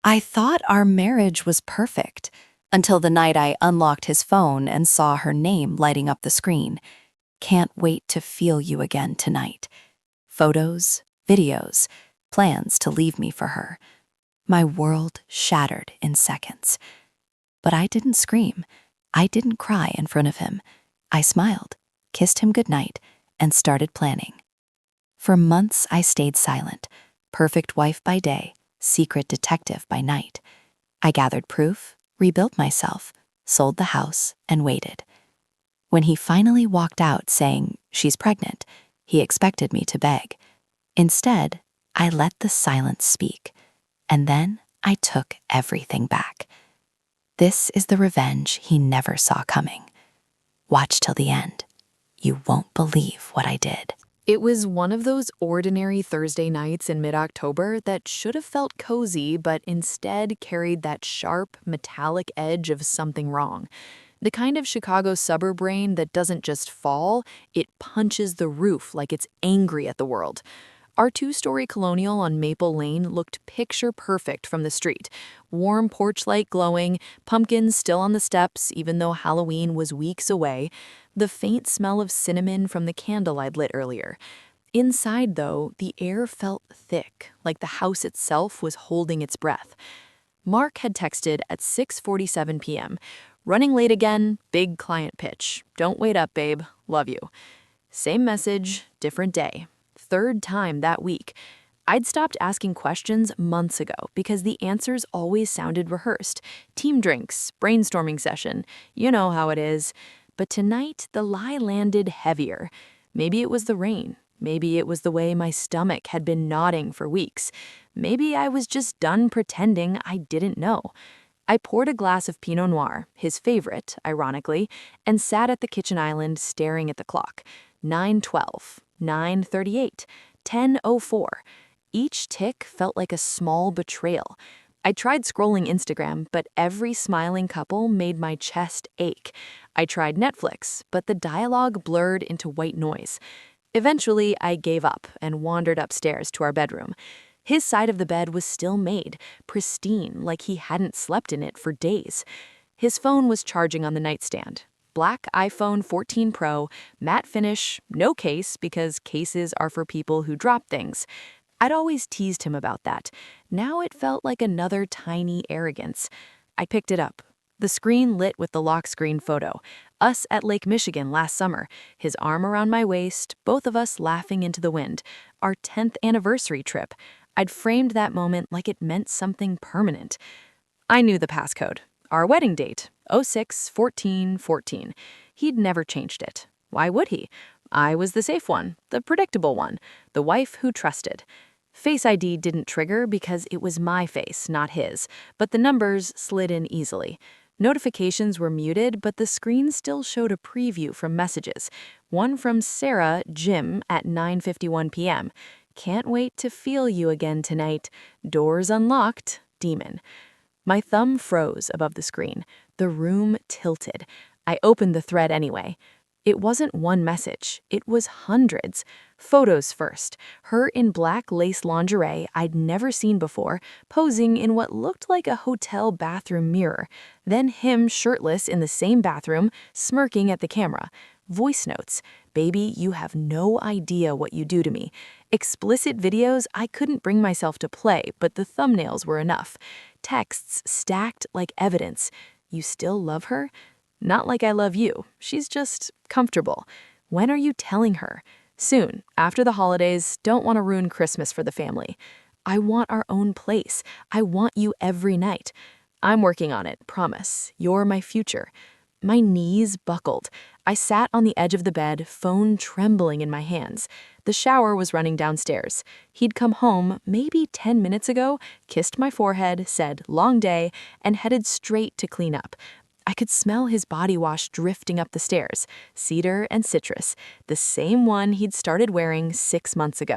I thought our marriage was perfect until the night I unlocked his phone and saw her name lighting up the screen. Can't wait to feel you again tonight. Photos, videos, plans to leave me for her. My world shattered in seconds. But I didn't scream. I didn't cry in front of him. I smiled, kissed him goodnight, and started planning. For months, I stayed silent, perfect wife by day, secret detective by night. I gathered proof, rebuilt myself, sold the house, and waited. When he finally walked out saying, "She's pregnant," he expected me to beg. Instead, I let the silence speak, and then I took everything back. This is the revenge he never saw coming. Watch till the end. You won't believe what I did. It was one of those ordinary Thursday nights in mid-October that should have felt cozy, but instead carried that sharp, metallic edge of something wrong. The kind of Chicago suburb rain that doesn't just fall, it punches the roof like it's angry at the world. Our two-story colonial on Maple Lane looked picture-perfect from the street. Warm porch light glowing, pumpkins still on the steps even though Halloween was weeks away, the faint smell of cinnamon from the candle I'd lit earlier. Inside, though, the air felt thick, like the house itself was holding its breath. Mark had texted at 6:47 p.m. "Running late again, big client pitch. Don't wait up, babe. Love you." Same message, different day. Third time that week. I'd stopped asking questions months ago because the answers always sounded rehearsed. Team drinks, brainstorming session, you know how it is. But tonight, the lie landed heavier. Maybe it was the rain. Maybe it was the way my stomach had been nodding for weeks. Maybe I was just done pretending I didn't know. I poured a glass of Pinot Noir, his favorite, ironically, and sat at the kitchen island staring at the clock. 9:12, 9:38, 10:04. Each tick felt like a small betrayal. I tried scrolling Instagram, but every smiling couple made my chest ache. I tried Netflix, but the dialogue blurred into white noise. Eventually, I gave up and wandered upstairs to our bedroom. His side of the bed was still made, pristine, like he hadn't slept in it for days. His phone was charging on the nightstand. Black iPhone 14 Pro, matte finish, no case because cases are for people who drop things. I'd always teased him about that. Now it felt like another tiny arrogance. I picked it up. The screen lit with the lock screen photo. Us at Lake Michigan last summer, his arm around my waist, both of us laughing into the wind. Our 10th anniversary trip. I'd framed that moment like it meant something permanent. I knew the passcode. Our wedding date, 06-14-14. He'd never changed it. Why would he? I was the safe one, the predictable one, the wife who trusted. Face ID didn't trigger because it was my face, not his, but the numbers slid in easily. Notifications were muted, but the screen still showed a preview from messages. One from Sarah, Jim, at 9:51 p.m. "Can't wait to feel you again tonight. Doors unlocked, Demon." My thumb froze above the screen. The room tilted. I opened the thread anyway. It wasn't one message. It was hundreds. Photos first. Her in black lace lingerie I'd never seen before, posing in what looked like a hotel bathroom mirror. Then him shirtless in the same bathroom, smirking at the camera. Voice notes. "Baby, you have no idea what you do to me." Explicit videos I couldn't bring myself to play, but the thumbnails were enough. Texts stacked like evidence. "You still love her?" "Not like I love you. She's just comfortable." "When are you telling her?" "Soon, after the holidays. Don't want to ruin Christmas for the family." "I want our own place. I want you every night." "I'm working on it, promise. You're my future." My knees buckled. I sat on the edge of the bed, phone trembling in my hands. The shower was running downstairs. He'd come home maybe 10 minutes ago, kissed my forehead, said "long day," and headed straight to clean up. I could smell his body wash drifting up the stairs, cedar and citrus, the same one he'd started wearing 6 months ago.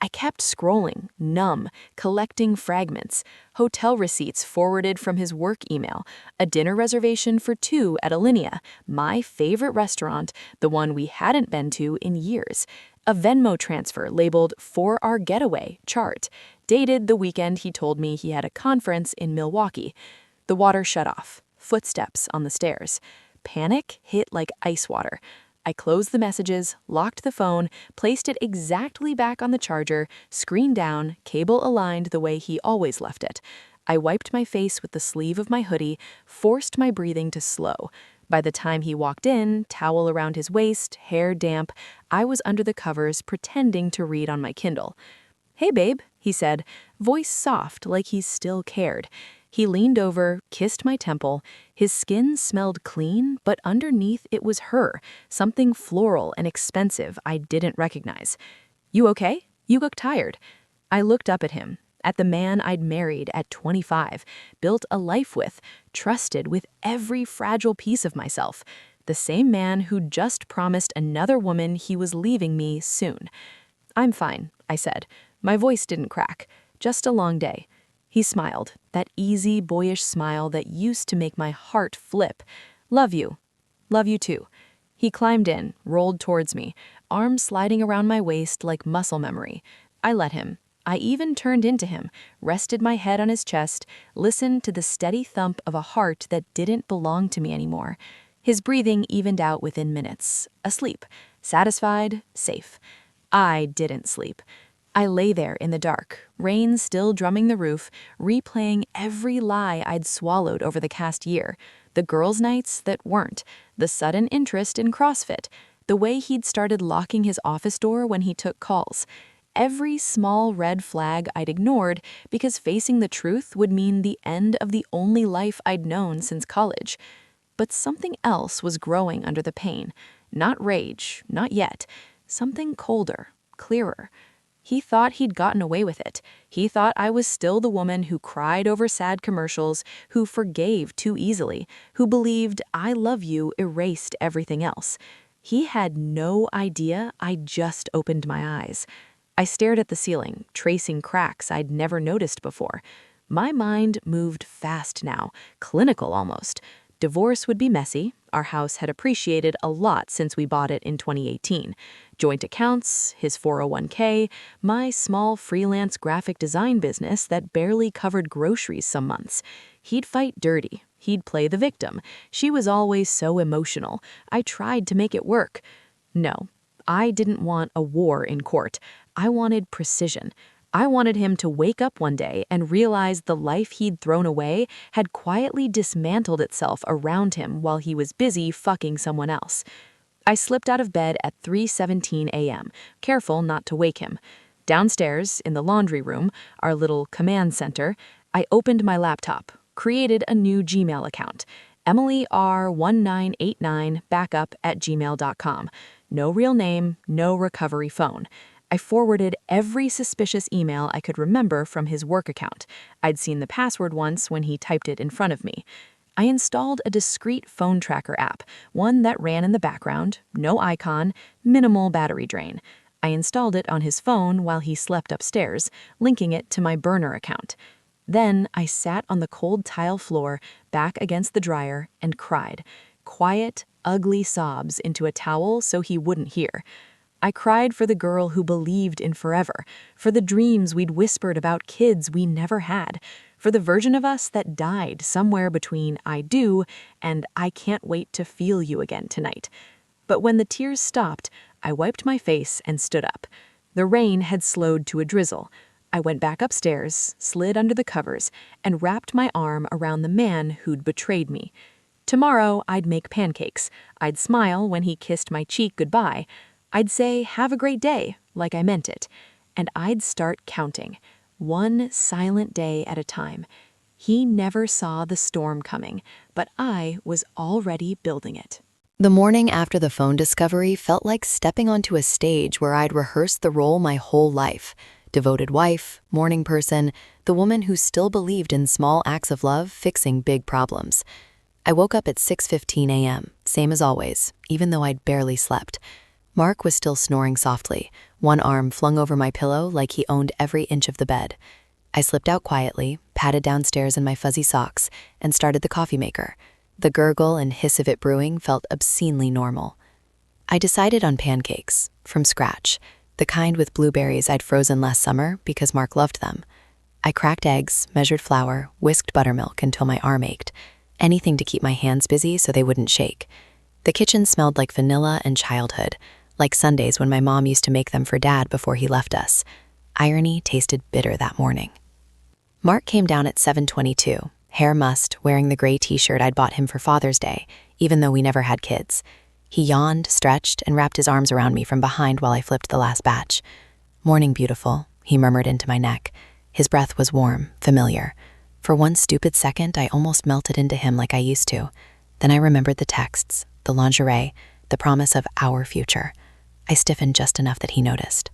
I kept scrolling, numb, collecting fragments. Hotel receipts forwarded from his work email, a dinner reservation for 2 at Alinea, my favorite restaurant, the one we hadn't been to in years. A Venmo transfer labeled "for our getaway" chart. Dated the weekend he told me he had a conference in Milwaukee. The water shut off. Footsteps on the stairs. Panic hit like ice water. I closed the messages, locked the phone, placed it exactly back on the charger, screen down, cable aligned the way he always left it. I wiped my face with the sleeve of my hoodie, forced my breathing to slow. By the time he walked in, towel around his waist, hair damp, I was under the covers pretending to read on my Kindle. "Hey, babe," he said, voice soft like he still cared. He leaned over, kissed my temple. His skin smelled clean, but underneath it was her, something floral and expensive I didn't recognize. "You okay? You look tired." I looked up at him, at the man I'd married at 25, built a life with, trusted with every fragile piece of myself. The same man who'd just promised another woman he was leaving me soon. "I'm fine," I said. My voice didn't crack. Just a long day. He smiled, that easy, boyish smile that used to make my heart flip. "Love you. Love you too." He climbed in, rolled towards me, arms sliding around my waist like muscle memory. I let him. I even turned into him, rested my head on his chest, listened to the steady thump of a heart that didn't belong to me anymore. His breathing evened out within minutes. Asleep. Satisfied. Safe. I didn't sleep. I lay there in the dark, rain still drumming the roof, replaying every lie I'd swallowed over the past year. The girls' nights that weren't, the sudden interest in CrossFit, the way he'd started locking his office door when he took calls. Every small red flag I'd ignored because facing the truth would mean the end of the only life I'd known since college. But something else was growing under the pain. Not rage, not yet. Something colder, clearer. He thought he'd gotten away with it. He thought I was still the woman who cried over sad commercials, who forgave too easily, who believed "I love you" erased everything else. He had no idea I'd just opened my eyes. I stared at the ceiling, tracing cracks I'd never noticed before. My mind moved fast now, clinical almost. Divorce would be messy. Our house had appreciated a lot since we bought it in 2018. Joint accounts, his 401k, my small freelance graphic design business that barely covered groceries some months. He'd fight dirty. He'd play the victim. She was always so emotional. I tried to make it work. No, I didn't want a war in court. I wanted precision. I wanted him to wake up one day and realize the life he'd thrown away had quietly dismantled itself around him while he was busy fucking someone else. I slipped out of bed at 3:17 a.m., careful not to wake him. Downstairs, in the laundry room, our little command center, I opened my laptop, created a new Gmail account, emilyr1989backup@gmail.com. No real name, no recovery phone. I forwarded every suspicious email I could remember from his work account. I'd seen the password once when he typed it in front of me. I installed a discreet phone tracker app, one that ran in the background, no icon, minimal battery drain. I installed it on his phone while he slept upstairs, linking it to my burner account. Then I sat on the cold tile floor, back against the dryer, and cried. Quiet, ugly sobs into a towel so he wouldn't hear. I cried for the girl who believed in forever, for the dreams we'd whispered about kids we never had, for the version of us that died somewhere between "I do" and "I can't wait to feel you again tonight." But when the tears stopped, I wiped my face and stood up. The rain had slowed to a drizzle. I went back upstairs, slid under the covers, and wrapped my arm around the man who'd betrayed me. Tomorrow I'd make pancakes. I'd smile when he kissed my cheek goodbye. I'd say, "Have a great day," like I meant it. And I'd start counting, one silent day at a time. He never saw the storm coming, but I was already building it. The morning after the phone discovery felt like stepping onto a stage where I'd rehearsed the role my whole life. Devoted wife, morning person, the woman who still believed in small acts of love fixing big problems. I woke up at 6:15 a.m., same as always, even though I'd barely slept. Mark was still snoring softly, one arm flung over my pillow like he owned every inch of the bed. I slipped out quietly, patted downstairs in my fuzzy socks, and started the coffee maker. The gurgle and hiss of it brewing felt obscenely normal. I decided on pancakes, from scratch, the kind with blueberries I'd frozen last summer because Mark loved them. I cracked eggs, measured flour, whisked buttermilk until my arm ached. Anything to keep my hands busy so they wouldn't shake. The kitchen smelled like vanilla and childhood, like Sundays when my mom used to make them for Dad before he left us. Irony tasted bitter that morning. Mark came down at 7:22, hair mussed, wearing the gray t-shirt I'd bought him for Father's Day, even though we never had kids. He yawned, stretched, and wrapped his arms around me from behind while I flipped the last batch. "Morning, beautiful," he murmured into my neck. His breath was warm, familiar. For one stupid second, I almost melted into him like I used to. Then I remembered the texts, the lingerie, the promise of our future. I stiffened just enough that he noticed.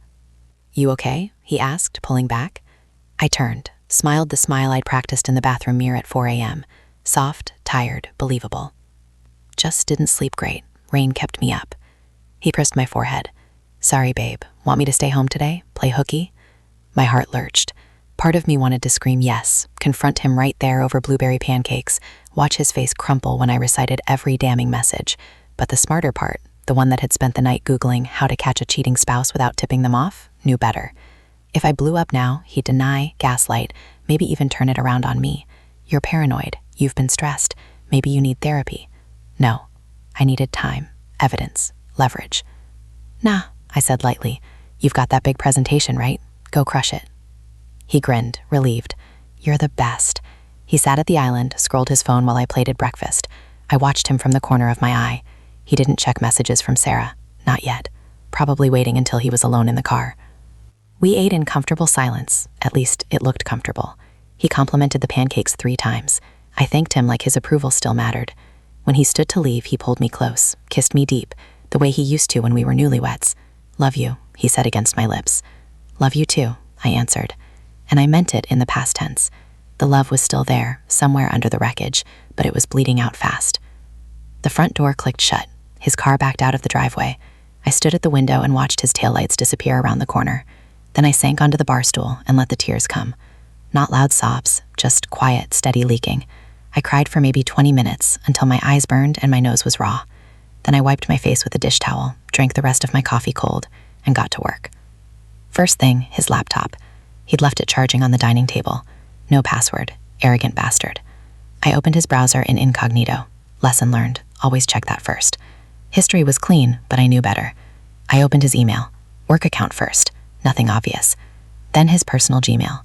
"You okay?" he asked, pulling back. I turned, smiled the smile I'd practiced in the bathroom mirror at 4 a.m. Soft, tired, believable. "Just didn't sleep great. Rain kept me up." He pressed my forehead. "Sorry, babe. Want me to stay home today? Play hooky?" My heart lurched. Part of me wanted to scream yes, confront him right there over blueberry pancakes, watch his face crumple when I recited every damning message. But the smarter part, the one that had spent the night Googling how to catch a cheating spouse without tipping them off, knew better. If I blew up now, he'd deny, gaslight, maybe even turn it around on me. "You're paranoid. You've been stressed. Maybe you need therapy." No, I needed time, evidence, leverage. "Nah," I said lightly. "You've got that big presentation, right? Go crush it." He grinned, relieved. "You're the best." He sat at the island, scrolled his phone while I plated breakfast. I watched him from the corner of my eye. He didn't check messages from Sarah. Not yet. Probably waiting until he was alone in the car. We ate in comfortable silence. At least, it looked comfortable. He complimented the pancakes 3 times. I thanked him like his approval still mattered. When he stood to leave, he pulled me close, kissed me deep, the way he used to when we were newlyweds. "Love you," he said against my lips. "Love you too," I answered. And I meant it in the past tense. The love was still there, somewhere under the wreckage, but it was bleeding out fast. The front door clicked shut. His car backed out of the driveway. I stood at the window and watched his taillights disappear around the corner. Then I sank onto the bar stool and let the tears come. Not loud sobs, just quiet, steady leaking. I cried for maybe 20 minutes until my eyes burned and my nose was raw. Then I wiped my face with a dish towel, drank the rest of my coffee cold, and got to work. First thing, his laptop. He'd left it charging on the dining table. No password. Arrogant bastard. I opened his browser in incognito. Lesson learned. Always check that first. History was clean, but I knew better. I opened his email. Work account first. Nothing obvious. Then his personal Gmail.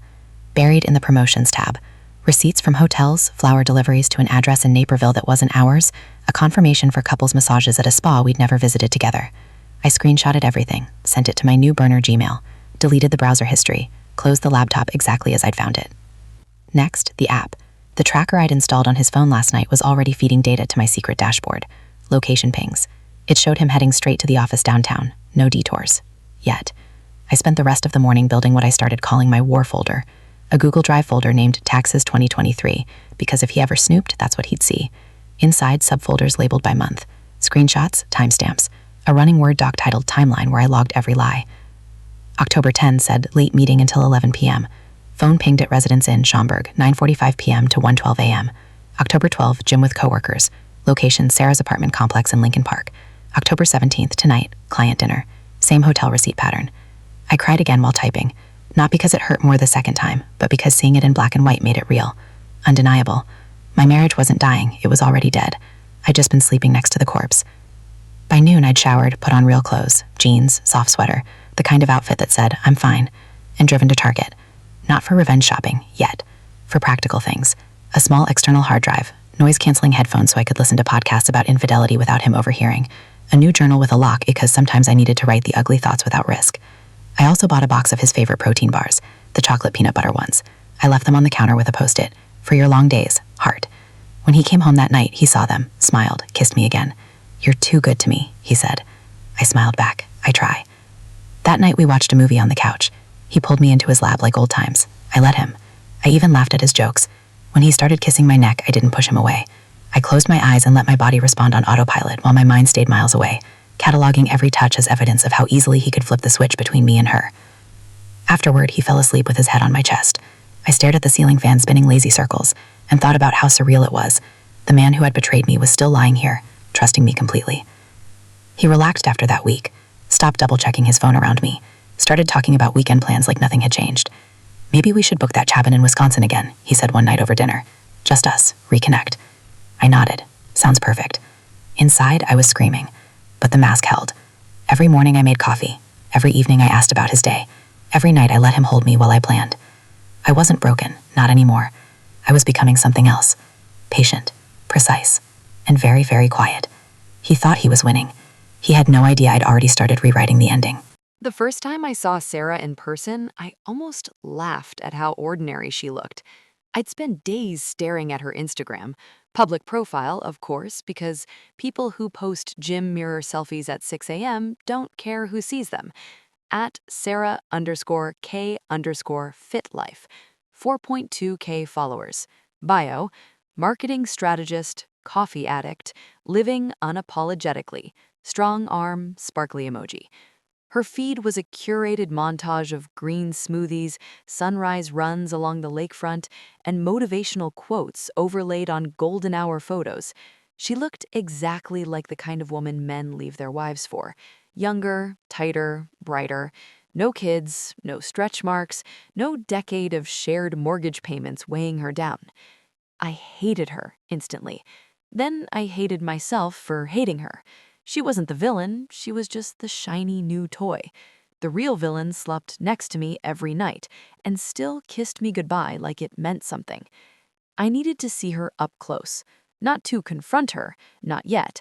Buried in the promotions tab. Receipts from hotels, flower deliveries to an address in Naperville that wasn't ours, a confirmation for couples massages at a spa we'd never visited together. I screenshotted everything, sent it to my new burner Gmail, deleted the browser history, closed the laptop exactly as I'd found it. Next, the app. The tracker I'd installed on his phone last night was already feeding data to my secret dashboard. Location pings. It showed him heading straight to the office downtown. No detours. Yet. I spent the rest of the morning building what I started calling my war folder, a Google Drive folder named Taxes 2023, because if he ever snooped, that's what he'd see. Inside, subfolders labeled by month. Screenshots, timestamps. A running Word doc titled Timeline where I logged every lie. October 10 said late meeting until 11 p.m. Phone pinged at Residence Inn, Schaumburg, 9:45 p.m. to 1:12 a.m. October 12, gym with coworkers. Location, Sarah's apartment complex in Lincoln Park. October 17th, tonight, client dinner. Same hotel receipt pattern. I cried again while typing. Not because it hurt more the second time, but because seeing it in black and white made it real. Undeniable. My marriage wasn't dying, it was already dead. I'd just been sleeping next to the corpse. By noon, I'd showered, put on real clothes, jeans, soft sweater, the kind of outfit that said, "I'm fine," and driven to Target. Not for revenge shopping, yet. For practical things. A small external hard drive, noise-canceling headphones so I could listen to podcasts about infidelity without him overhearing, a new journal with a lock because sometimes I needed to write the ugly thoughts without risk. I also bought a box of his favorite protein bars, the chocolate peanut butter ones. I left them on the counter with a Post-it. "For your long days, heart." When he came home that night, he saw them, smiled, kissed me again. "You're too good to me," he said. I smiled back. I try. That night we watched a movie on the couch. He pulled me into his lab like old times. I let him. I even laughed at his jokes. When he started kissing my neck, I didn't push him away. I closed my eyes and let my body respond on autopilot while my mind stayed miles away, cataloging every touch as evidence of how easily he could flip the switch between me and her. Afterward, he fell asleep with his head on my chest. I stared at the ceiling fan spinning lazy circles and thought about how surreal it was. The man who had betrayed me was still lying here, trusting me completely. He relaxed after that week, stopped double-checking his phone around me, started talking about weekend plans like nothing had changed. Maybe we should book that cabin in Wisconsin again, he said one night over dinner. Just us, reconnect. I nodded. Sounds perfect. Inside, I was screaming, but the mask held. Every morning I made coffee. Every evening I asked about his day. Every night I let him hold me while I planned. I wasn't broken, not anymore. I was becoming something else. Patient, precise, and very, very quiet. He thought he was winning. He had no idea I'd already started rewriting the ending. The first time I saw Sarah in person, I almost laughed at how ordinary she looked. I'd spent days staring at her Instagram, public profile, of course, because people who post gym mirror selfies at 6 a.m. don't care who sees them. At Sarah_K_FitLife, 4.2K followers. Bio, marketing strategist, coffee addict, living unapologetically, strong arm, sparkly emoji. Her feed was a curated montage of green smoothies, sunrise runs along the lakefront, and motivational quotes overlaid on golden hour photos. She looked exactly like the kind of woman men leave their wives for. Younger, tighter, brighter. No kids, no stretch marks, no decade of shared mortgage payments weighing her down. I hated her instantly. Then I hated myself for hating her. She wasn't the villain, she was just the shiny new toy. The real villain slept next to me every night and still kissed me goodbye like it meant something. I needed to see her up close. Not to confront her, not yet.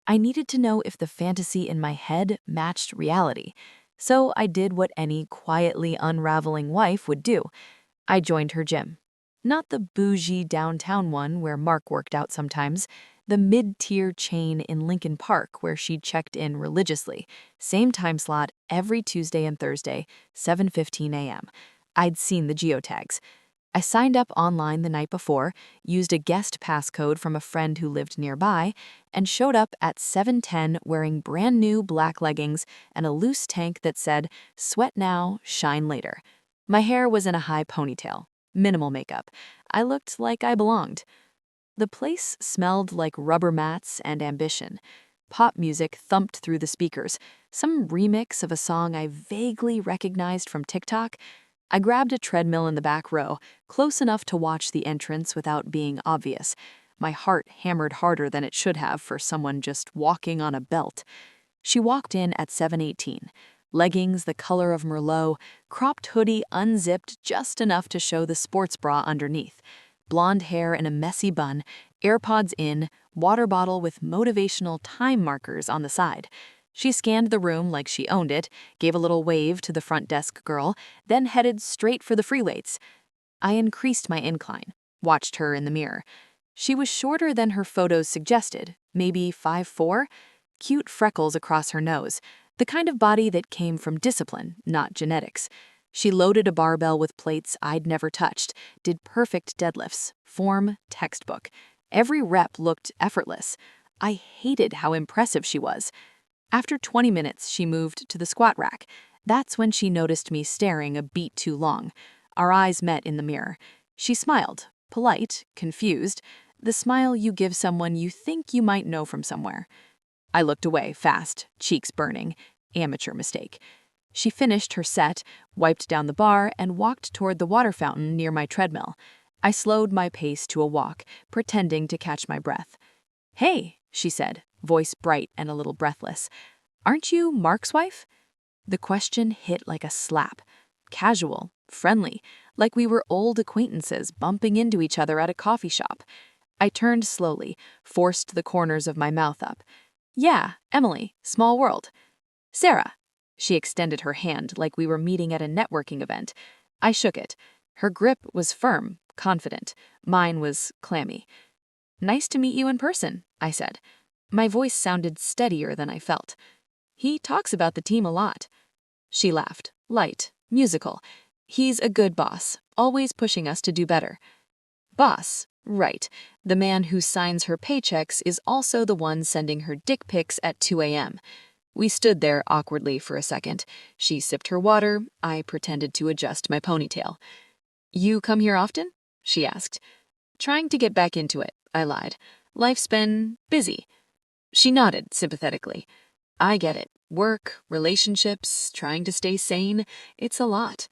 I needed to know if the fantasy in my head matched reality. So I did what any quietly unraveling wife would do. I joined her gym. Not the bougie downtown one where Mark worked out sometimes, the mid-tier chain in Lincoln Park where she checked in religiously. Same time slot every Tuesday and Thursday, 7:15 a.m. I'd seen the geotags. I signed up online the night before, used a guest passcode from a friend who lived nearby, and showed up at 7:10 wearing brand new black leggings and a loose tank that said, "Sweat now, shine later." My hair was in a high ponytail, minimal makeup. I looked like I belonged. The place smelled like rubber mats and ambition. Pop music thumped through the speakers, some remix of a song I vaguely recognized from TikTok. I grabbed a treadmill in the back row, close enough to watch the entrance without being obvious. My heart hammered harder than it should have for someone just walking on a belt. She walked in at 7:18. Leggings the color of Merlot, cropped hoodie unzipped just enough to show the sports bra underneath. Blonde hair in a messy bun, AirPods in, water bottle with motivational time markers on the side. She scanned the room like she owned it, gave a little wave to the front desk girl, then headed straight for the free weights. I increased my incline, watched her in the mirror. She was shorter than her photos suggested, maybe 5'4", cute freckles across her nose, the kind of body that came from discipline, not genetics. She loaded a barbell with plates I'd never touched, did perfect deadlifts, form textbook. Every rep looked effortless. I hated how impressive she was. After 20 minutes, she moved to the squat rack. That's when she noticed me staring a beat too long. Our eyes met in the mirror. She smiled, polite, confused, the smile you give someone you think you might know from somewhere. I looked away fast, cheeks burning. Amateur mistake. She finished her set, wiped down the bar, and walked toward the water fountain near my treadmill. I slowed my pace to a walk, pretending to catch my breath. "Hey," she said, voice bright and a little breathless. "Aren't you Mark's wife?" The question hit like a slap. Casual, friendly, like we were old acquaintances bumping into each other at a coffee shop. I turned slowly, forced the corners of my mouth up. "Yeah, Emily, small world." "Sarah." She extended her hand like we were meeting at a networking event. I shook it. Her grip was firm, confident. Mine was clammy. "Nice to meet you in person," I said. My voice sounded steadier than I felt. "He talks about the team a lot." She laughed, light, musical. "He's a good boss, always pushing us to do better." Boss, right. The man who signs her paychecks is also the one sending her dick pics at 2 a.m. We stood there awkwardly for a second. She sipped her water. I pretended to adjust my ponytail. "You come here often?" she asked. "Trying to get back into it," I lied. "Life's been busy." She nodded sympathetically. "I get it. Work, relationships, trying to stay sane. It's a lot."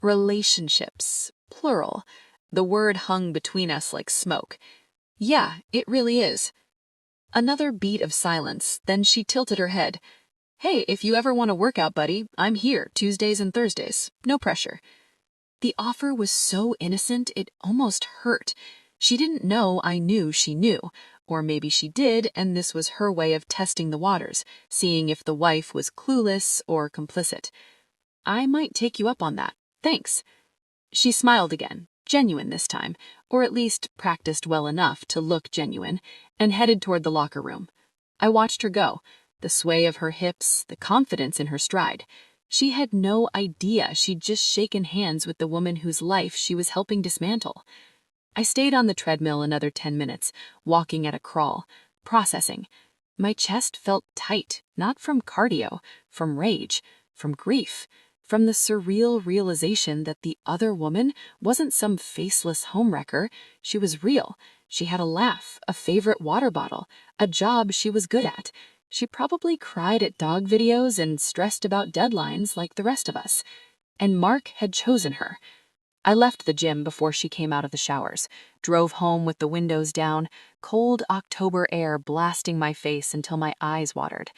Relationships, plural. The word hung between us like smoke. Yeah, it really is. Another beat of silence, then she tilted her head. Hey, if you ever want to work out, buddy, I'm here Tuesdays and Thursdays. No pressure. The offer was so innocent it almost hurt. She didn't know I knew she knew. Or maybe she did, and this was her way of testing the waters, seeing if the wife was clueless or complicit. I might take you up on that. Thanks. She smiled again, genuine this time, or at least practiced well enough to look genuine, and headed toward the locker room. I watched her go, the sway of her hips, the confidence in her stride. She had no idea she'd just shaken hands with the woman whose life she was helping dismantle. I stayed on the treadmill another 10 minutes, walking at a crawl, processing. My chest felt tight, not from cardio, from rage, from grief, from the surreal realization that the other woman wasn't some faceless homewrecker. She was real. She had a laugh, a favorite water bottle, a job she was good at. She probably cried at dog videos and stressed about deadlines like the rest of us. And Mark had chosen her. I left the gym before she came out of the showers, drove home with the windows down, cold October air blasting my face until my eyes watered.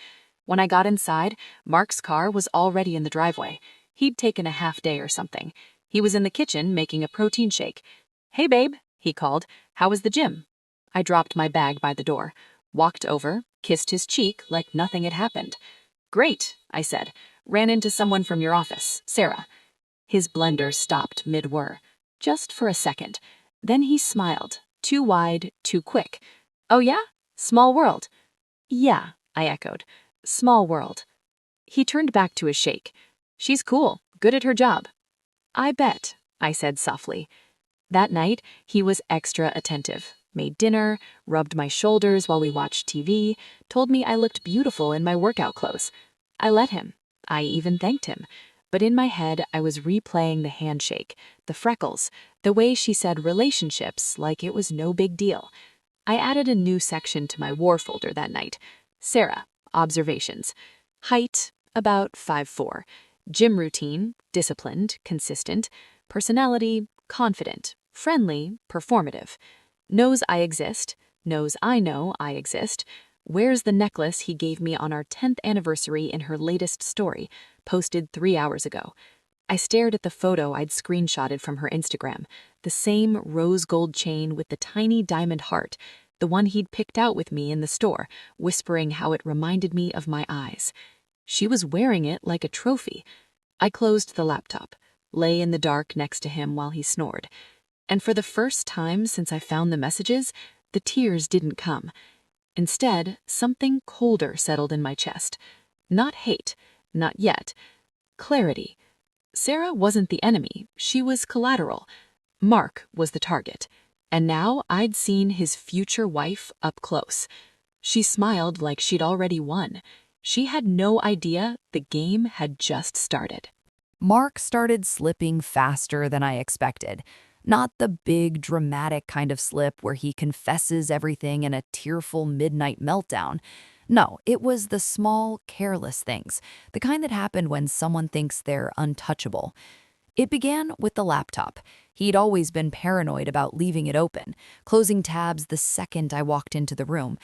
When I got inside, Mark's car was already in the driveway. He'd taken a half day or something. He was in the kitchen making a protein shake. Hey, babe, he called. How was the gym? I dropped my bag by the door, walked over, kissed his cheek like nothing had happened. Great, I said. Ran into someone from your office, Sarah. His blender stopped mid-whir, just for a second. Then he smiled, too wide, too quick. Oh yeah? Small world. Yeah, I echoed. Small world. He turned back to his shake. She's cool, good at her job. I bet, I said softly. That night, he was extra attentive. Made dinner, rubbed my shoulders while we watched TV, told me I looked beautiful in my workout clothes. I let him. I even thanked him. But in my head, I was replaying the handshake, the freckles, the way she said relationships like it was no big deal. I added a new section to my war folder that night. Sarah, observations. Height, about 5'4". Gym routine, disciplined, consistent. Personality, confident, friendly, performative. Knows I exist, knows I know I exist. Wears the necklace he gave me on our 10th anniversary in her latest story, posted 3 hours ago. I stared at the photo I'd screenshotted from her Instagram, the same rose gold chain with the tiny diamond heart, the one he'd picked out with me in the store, whispering how it reminded me of my eyes. She was wearing it like a trophy. I closed the laptop, lay in the dark next to him while he snored. And for the first time since I found the messages, the tears didn't come. Instead, something colder settled in my chest. Not hate, not yet. Clarity. Sarah wasn't the enemy, she was collateral. Mark was the target. And now I'd seen his future wife up close. She smiled like she'd already won. She had no idea the game had just started. Mark started slipping faster than I expected. Not the big, dramatic kind of slip where he confesses everything in a tearful midnight meltdown. No, it was the small, careless things, the kind that happen when someone thinks they're untouchable. It began with the laptop. He'd always been paranoid about leaving it open, closing tabs the second I walked into the room.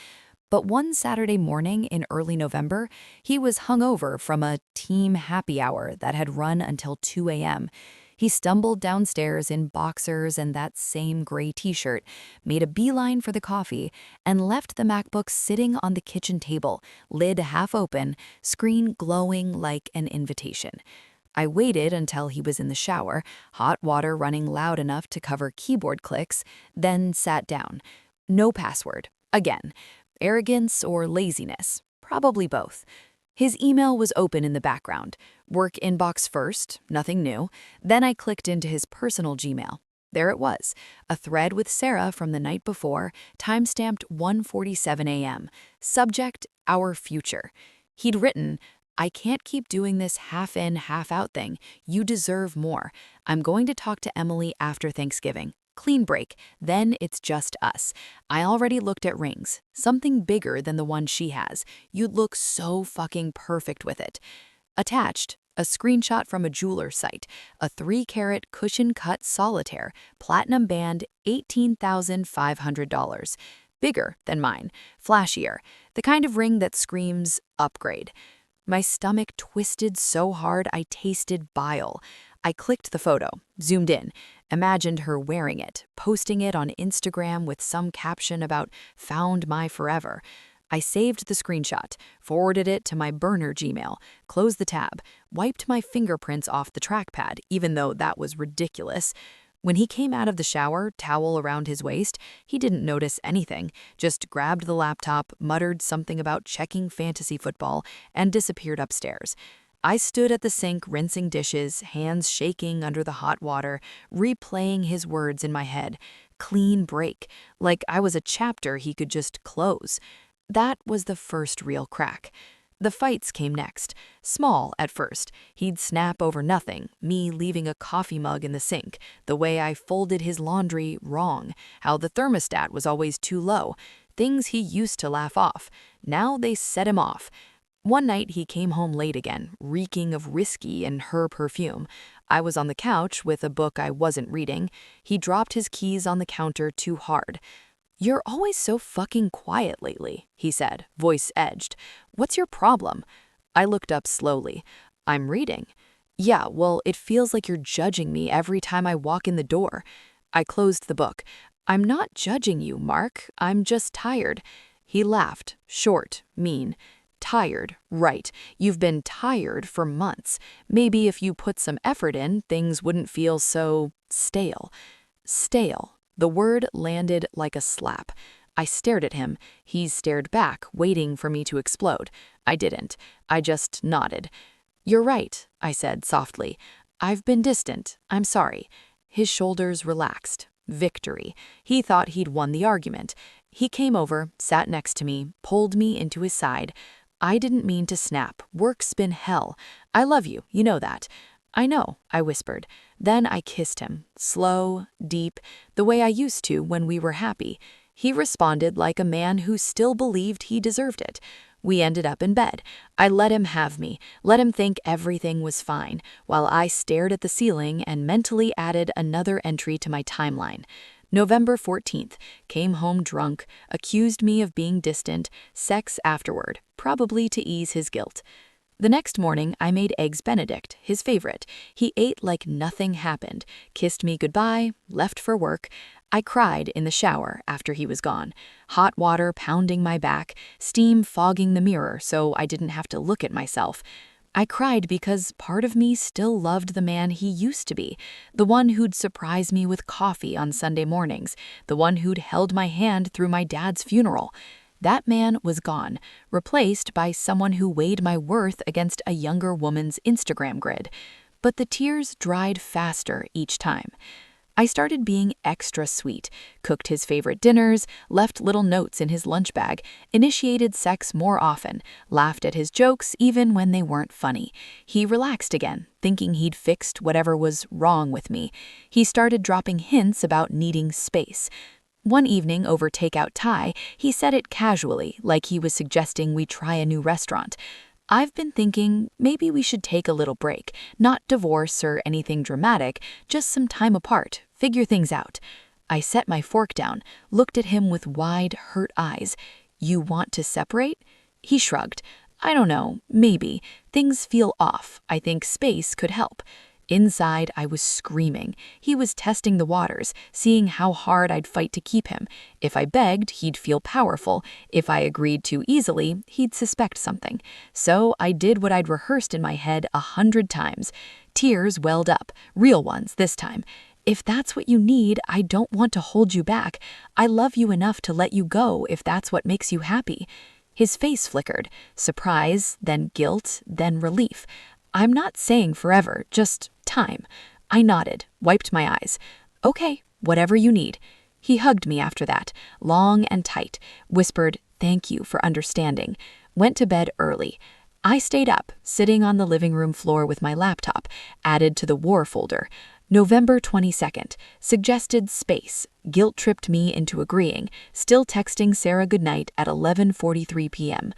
But one Saturday morning in early November, he was hungover from a team happy hour that had run until 2 a.m. He stumbled downstairs in boxers and that same gray t-shirt, made a beeline for the coffee, and left the MacBook sitting on the kitchen table, lid half open, screen glowing like an invitation. I waited until he was in the shower, hot water running loud enough to cover keyboard clicks, then sat down. No password. Again. Arrogance or laziness? Probably both. His email was open in the background. Work inbox first, nothing new. Then I clicked into his personal Gmail. There it was, a thread with Sarah from the night before, timestamped 1:47 a.m. Subject, our future. He'd written, I can't keep doing this half in, half out thing. You deserve more. I'm going to talk to Emily after Thanksgiving. Clean break. Then it's just us. I already looked at rings. Something bigger than the one she has. You'd look so fucking perfect with it. Attached, A screenshot from a jeweler site, a 3-carat cushion-cut solitaire, platinum band, $18,500. Bigger than mine, flashier, the kind of ring that screams upgrade. My stomach twisted so hard I tasted bile. I clicked the photo, zoomed in, imagined her wearing it, posting it on Instagram with some caption about "found my forever." I saved the screenshot, forwarded it to my burner Gmail, closed the tab, wiped my fingerprints off the trackpad, even though that was ridiculous. When he came out of the shower, towel around his waist, he didn't notice anything, just grabbed the laptop, muttered something about checking fantasy football, and disappeared upstairs. I stood at the sink rinsing dishes, hands shaking under the hot water, replaying his words in my head. Clean break, like I was a chapter he could just close. That was the first real crack. The fights came next. Small at first. He'd snap over nothing, me leaving a coffee mug in the sink, the way I folded his laundry wrong, how the thermostat was always too low, things he used to laugh off. Now they set him off. One night he came home late again, reeking of whiskey and her perfume. I was on the couch with a book I wasn't reading. He dropped his keys on the counter too hard. "You're always so fucking quiet lately," he said, voice edged. "What's your problem?" I looked up slowly. "I'm reading." "Yeah, well, it feels like you're judging me every time I walk in the door." I closed the book. "I'm not judging you, Mark. I'm just tired." He laughed, short, mean. "Tired, right. You've been tired for months. Maybe if you put some effort in, things wouldn't feel so stale." Stale. The word landed like a slap. I stared at him. He stared back, waiting for me to explode. I didn't. I just nodded. "You're right," I said softly. "I've been distant. I'm sorry." His shoulders relaxed. Victory. He thought he'd won the argument. He came over, sat next to me, pulled me into his side. "I didn't mean to snap. Work's been hell. I love you, you know that." "I know," I whispered. Then I kissed him, slow, deep, the way I used to when we were happy. He responded like a man who still believed he deserved it. We ended up in bed. I let him have me, let him think everything was fine, while I stared at the ceiling and mentally added another entry to my timeline. November 14th, came home drunk, accused me of being distant, sex afterward, probably to ease his guilt. The next morning, I made Eggs Benedict, his favorite. He ate like nothing happened, kissed me goodbye, left for work. I cried in the shower after he was gone. Hot water pounding my back, steam fogging the mirror so I didn't have to look at myself. I cried because part of me still loved the man he used to be, the one who'd surprise me with coffee on Sunday mornings, the one who'd held my hand through my dad's funeral. That man was gone, replaced by someone who weighed my worth against a younger woman's Instagram grid. But the tears dried faster each time. I started being extra sweet, cooked his favorite dinners, left little notes in his lunch bag, initiated sex more often, laughed at his jokes even when they weren't funny. He relaxed again, thinking he'd fixed whatever was wrong with me. He started dropping hints about needing space. One evening over takeout Thai, he said it casually, like he was suggesting we try a new restaurant. I've been thinking maybe we should take a little break, not divorce or anything dramatic, just some time apart, figure things out. I set my fork down, looked at him with wide, hurt eyes. "You want to separate?" He shrugged. "I don't know, maybe. Things feel off. I think space could help." Inside, I was screaming. He was testing the waters, seeing how hard I'd fight to keep him. If I begged, he'd feel powerful. If I agreed too easily, he'd suspect something. So I did what I'd rehearsed in my head 100 times. Tears welled up, real ones this time. "If that's what you need, I don't want to hold you back. I love you enough to let you go if that's what makes you happy." His face flickered. Surprise, then guilt, then relief. "I'm not saying forever, just time." I nodded, wiped my eyes. "Okay, whatever you need." He hugged me after that, long and tight, whispered, "Thank you for understanding," went to bed early. I stayed up, sitting on the living room floor with my laptop, added to the war folder. November 22nd, suggested space, guilt-tripped me into agreeing, still texting Sarah goodnight at 11:43 p.m.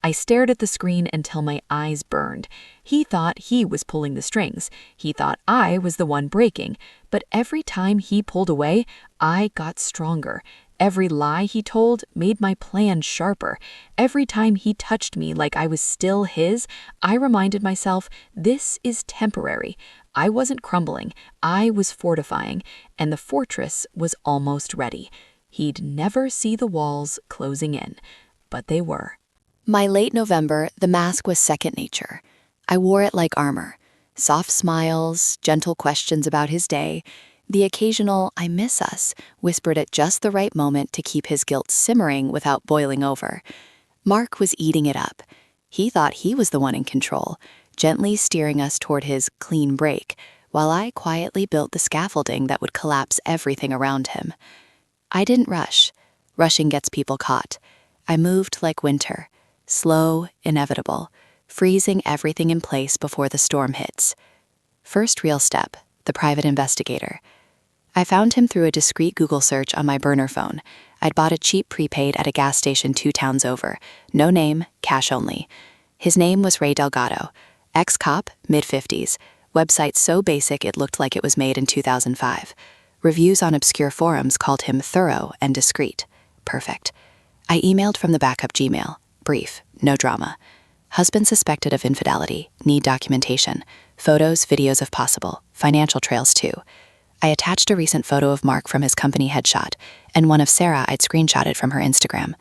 I stared at the screen until my eyes burned. He thought he was pulling the strings. He thought I was the one breaking. But every time he pulled away, I got stronger. Every lie he told made my plan sharper. Every time he touched me like I was still his, I reminded myself, this is temporary. I wasn't crumbling, I was fortifying, and the fortress was almost ready. He'd never see the walls closing in, but they were. My late November, the mask was second nature. I wore it like armor. Soft smiles, gentle questions about his day, the occasional "I miss us" whispered at just the right moment to keep his guilt simmering without boiling over. Mark was eating it up. He thought he was the one in control, gently steering us toward his clean break, while I quietly built the scaffolding that would collapse everything around him. I didn't rush. Rushing gets people caught. I moved like winter. Slow, inevitable, freezing everything in place before the storm hits. First real step, the private investigator. I found him through a discreet Google search on my burner phone. I'd bought a cheap prepaid at a gas station 2 towns over. No name, cash only. His name was Ray Delgado, ex-cop, mid-50s. Website so basic it looked like it was made in 2005. Reviews on obscure forums called him thorough and discreet. Perfect. I emailed from the backup Gmail. Brief, no drama. Husband suspected of infidelity, need documentation, photos, videos if possible, financial trails too. I attached a recent photo of Mark from his company headshot, and one of Sarah I'd screenshotted from her Instagram.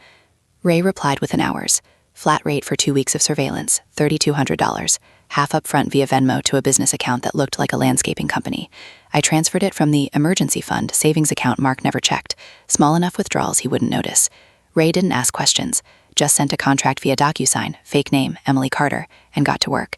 Ray replied within hours. Flat rate for 2 weeks of surveillance, $3,200, half up front via Venmo to a business account that looked like a landscaping company. I transferred it from the emergency fund savings account Mark never checked, small enough withdrawals he wouldn't notice. Ray didn't ask questions. Just sent a contract via DocuSign, fake name, Emily Carter, and got to work.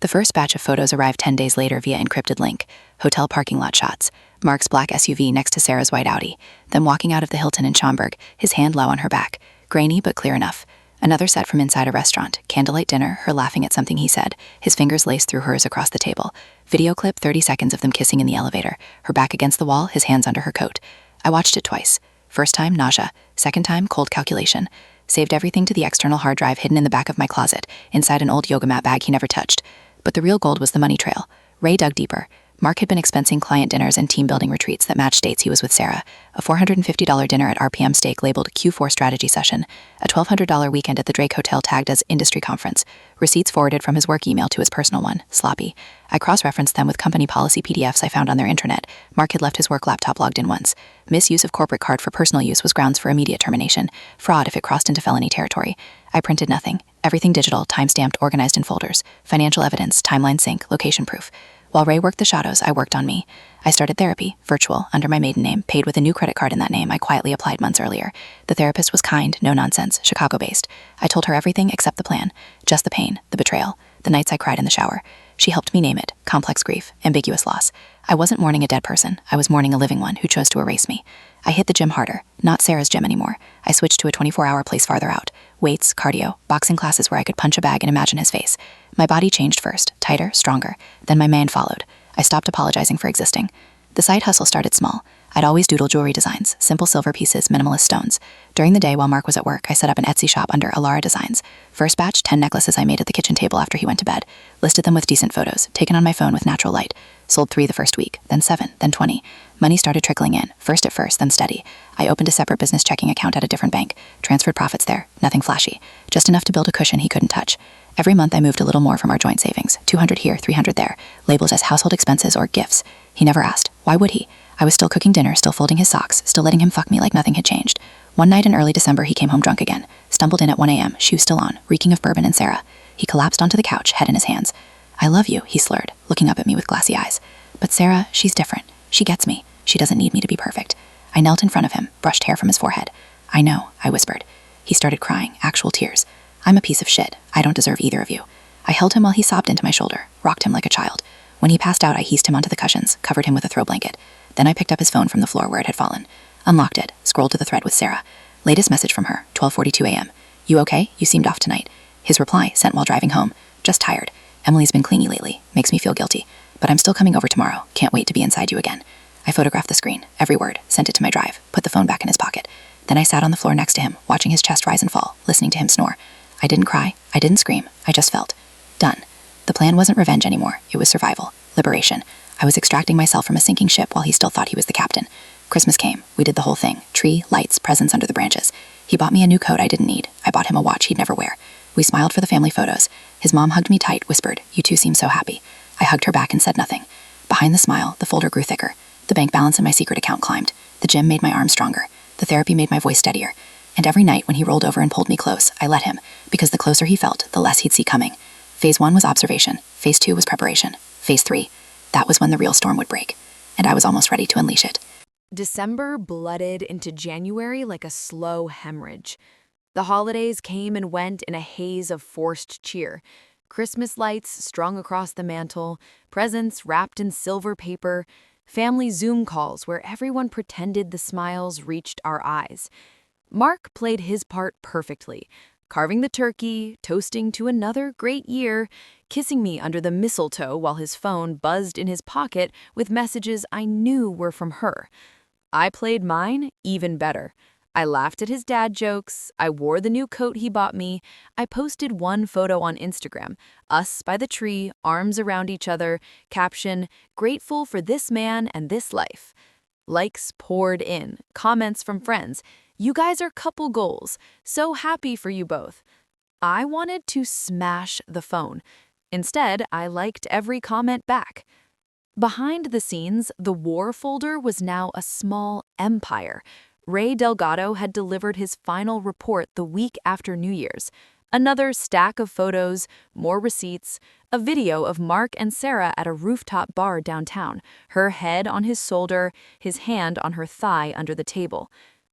The first batch of photos arrived 10 days later via encrypted link. Hotel parking lot shots. Mark's black SUV next to Sarah's white Audi. Then walking out of the Hilton in Schaumburg, his hand low on her back. Grainy but clear enough. Another set from inside a restaurant. Candlelight dinner, her laughing at something he said. His fingers laced through hers across the table. Video clip, 30 seconds of them kissing in the elevator. Her back against the wall, his hands under her coat. I watched it twice. First time, nausea. Second time, cold calculation. Saved everything to the external hard drive hidden in the back of my closet, inside an old yoga mat bag he never touched. But the real gold was the money trail. Ray dug deeper. Mark had been expensing client dinners and team-building retreats that matched dates he was with Sarah, a $450 dinner at RPM Steak labeled Q4 Strategy Session, a $1,200 weekend at the Drake Hotel tagged as Industry Conference, receipts forwarded from his work email to his personal one, sloppy. I cross-referenced them with company policy PDFs I found on their intranet. Mark had left his work laptop logged in once. Misuse of corporate card for personal use was grounds for immediate termination. Fraud if it crossed into felony territory. I printed nothing. Everything digital, time-stamped, organized in folders. Financial evidence, timeline sync, location proof. While Ray worked the shadows, I worked on me. I started therapy, virtual, under my maiden name, paid with a new credit card in that name I quietly applied months earlier. The therapist was kind, no nonsense, Chicago-based. I told her everything except the plan. Just the pain, the betrayal, the nights I cried in the shower. She helped me name it. Complex grief, ambiguous loss. I wasn't mourning a dead person. I was mourning a living one who chose to erase me. I hit the gym harder, not Sarah's gym anymore. I switched to a 24-hour place farther out. Weights, cardio, boxing classes where I could punch a bag and imagine his face. My body changed first, tighter, stronger. Then my mind followed. I stopped apologizing for existing. The side hustle started small. I'd always doodle jewelry designs, simple silver pieces, minimalist stones. During the day while Mark was at work, I set up an Etsy shop under Alara Designs. First batch, 10 necklaces I made at the kitchen table after he went to bed. Listed them with decent photos, taken on my phone with natural light. Sold 3 the first week, then 7, then 20. Money started trickling in, first at first, then steady. I opened a separate business checking account at a different bank. Transferred profits there, nothing flashy. Just enough to build a cushion he couldn't touch. Every month I moved a little more from our joint savings, 200 here, 300 there, labeled as household expenses or gifts. He never asked. Why would he? I was still cooking dinner, still folding his socks, still letting him fuck me like nothing had changed. One night in early December he came home drunk again. Stumbled in at 1 a.m., shoes still on, reeking of bourbon and Sarah. He collapsed onto the couch, head in his hands. "I love you," he slurred, looking up at me with glassy eyes. "But Sarah, she's different. She gets me. She doesn't need me to be perfect." I knelt in front of him, brushed hair from his forehead. "I know," I whispered. He started crying, actual tears. "I'm a piece of shit. I don't deserve either of you." I held him while he sobbed into my shoulder, rocked him like a child. When he passed out, I eased him onto the cushions, covered him with a throw blanket. Then I picked up his phone from the floor where it had fallen. Unlocked it, scrolled to the thread with Sarah. Latest message from her, 12:42 a.m. "You okay? You seemed off tonight." His reply, sent while driving home. "Just tired. Emily's been clingy lately. Makes me feel guilty. But I'm still coming over tomorrow. Can't wait to be inside you again." I photographed the screen, every word, sent it to my drive, put the phone back in his pocket. Then I sat on the floor next to him, watching his chest rise and fall, listening to him snore. I didn't cry. I didn't scream. I just felt done. The plan wasn't revenge anymore. It was survival. Liberation. I was extracting myself from a sinking ship while he still thought he was the captain. Christmas came. We did the whole thing. Tree, lights, presents under the branches. He bought me a new coat I didn't need. I bought him a watch he'd never wear. We smiled for the family photos. His mom hugged me tight, whispered, "You two seem so happy." I hugged her back and said nothing. Behind the smile, the folder grew thicker. The bank balance in my secret account climbed. The gym made my arms stronger. The therapy made my voice steadier. And every night when he rolled over and pulled me close, I let him, because the closer he felt, the less he'd see coming. Phase 1 was observation. Phase 2 was preparation. Phase 3, that was when the real storm would break. And I was almost ready to unleash it. December blooded into January like a slow hemorrhage. The holidays came and went in a haze of forced cheer. Christmas lights strung across the mantel, presents wrapped in silver paper, family Zoom calls where everyone pretended the smiles reached our eyes. Mark played his part perfectly, carving the turkey, toasting to another great year, kissing me under the mistletoe while his phone buzzed in his pocket with messages I knew were from her. I played mine even better. I laughed at his dad jokes, I wore the new coat he bought me, I posted one photo on Instagram, us by the tree, arms around each other, caption, "Grateful for this man and this life." Likes poured in, comments from friends, "You guys are couple goals, so happy for you both." I wanted to smash the phone. Instead, I liked every comment back. Behind the scenes, the war folder was now a small empire. Ray Delgado had delivered his final report the week after New Year's. Another stack of photos, more receipts, a video of Mark and Sarah at a rooftop bar downtown, her head on his shoulder, his hand on her thigh under the table.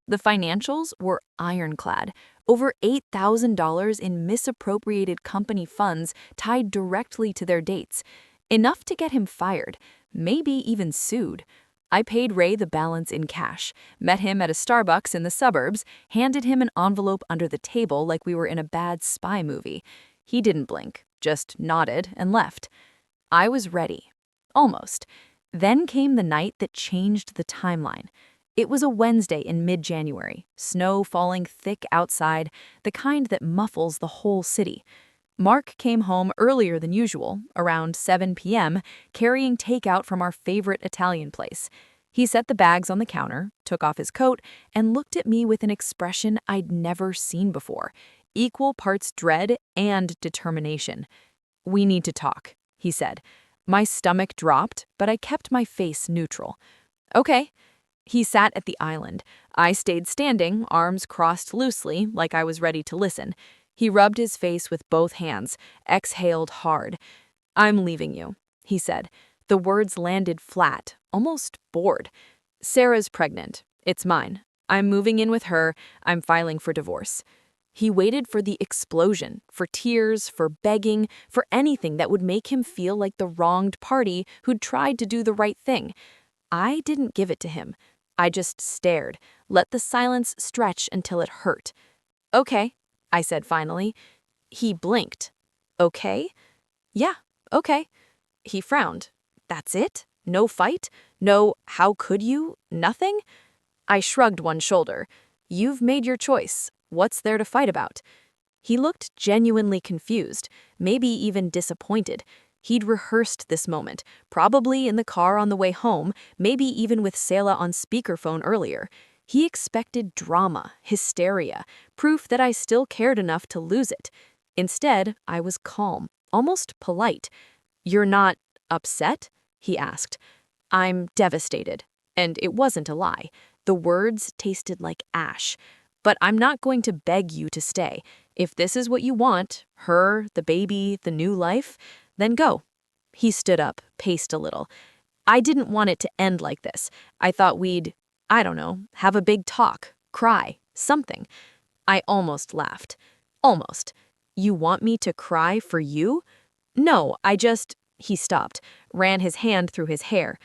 The financials were ironclad. Over $8,000 in misappropriated company funds tied directly to their dates. Enough to get him fired, maybe even sued. I paid Ray the balance in cash, met him at a Starbucks in the suburbs, handed him an envelope under the table like we were in a bad spy movie. He didn't blink, just nodded and left. I was ready. Almost. Then came the night that changed the timeline. It was a Wednesday in mid-January, snow falling thick outside, the kind that muffles the whole city. Mark came home earlier than usual, around 7 p.m., carrying takeout from our favorite Italian place. He set the bags on the counter, took off his coat, and looked at me with an expression I'd never seen before, equal parts dread and determination. "We need to talk," he said. My stomach dropped, but I kept my face neutral. "Okay." He sat at the island. I stayed standing, arms crossed loosely, like I was ready to listen. He rubbed his face with both hands, exhaled hard. "I'm leaving you," he said. The words landed flat, almost bored. "Sarah's pregnant. It's mine. I'm moving in with her. I'm filing for divorce." He waited for the explosion, for tears, for begging, for anything that would make him feel like the wronged party who'd tried to do the right thing. I didn't give it to him. I just stared, let the silence stretch until it hurt. "Okay," I said finally. He blinked. "Okay?" "Yeah, okay." He frowned. "That's it? No fight? No, how could you? Nothing?" I shrugged one shoulder. "You've made your choice. What's there to fight about?" He looked genuinely confused, maybe even disappointed. He'd rehearsed this moment, probably in the car on the way home, maybe even with Selah on speakerphone earlier. He expected drama, hysteria, proof that I still cared enough to lose it. Instead, I was calm, almost polite. "You're not upset?" he asked. "I'm devastated." And it wasn't a lie. The words tasted like ash. "But I'm not going to beg you to stay. If this is what you want, her, the baby, the new life, then go." He stood up, paced a little. "I didn't want it to end like this. I thought we'd, I don't know, have a big talk, cry, something." I almost laughed. Almost. "You want me to cry for you?" "No, I just—" He stopped, ran his hand through his hair.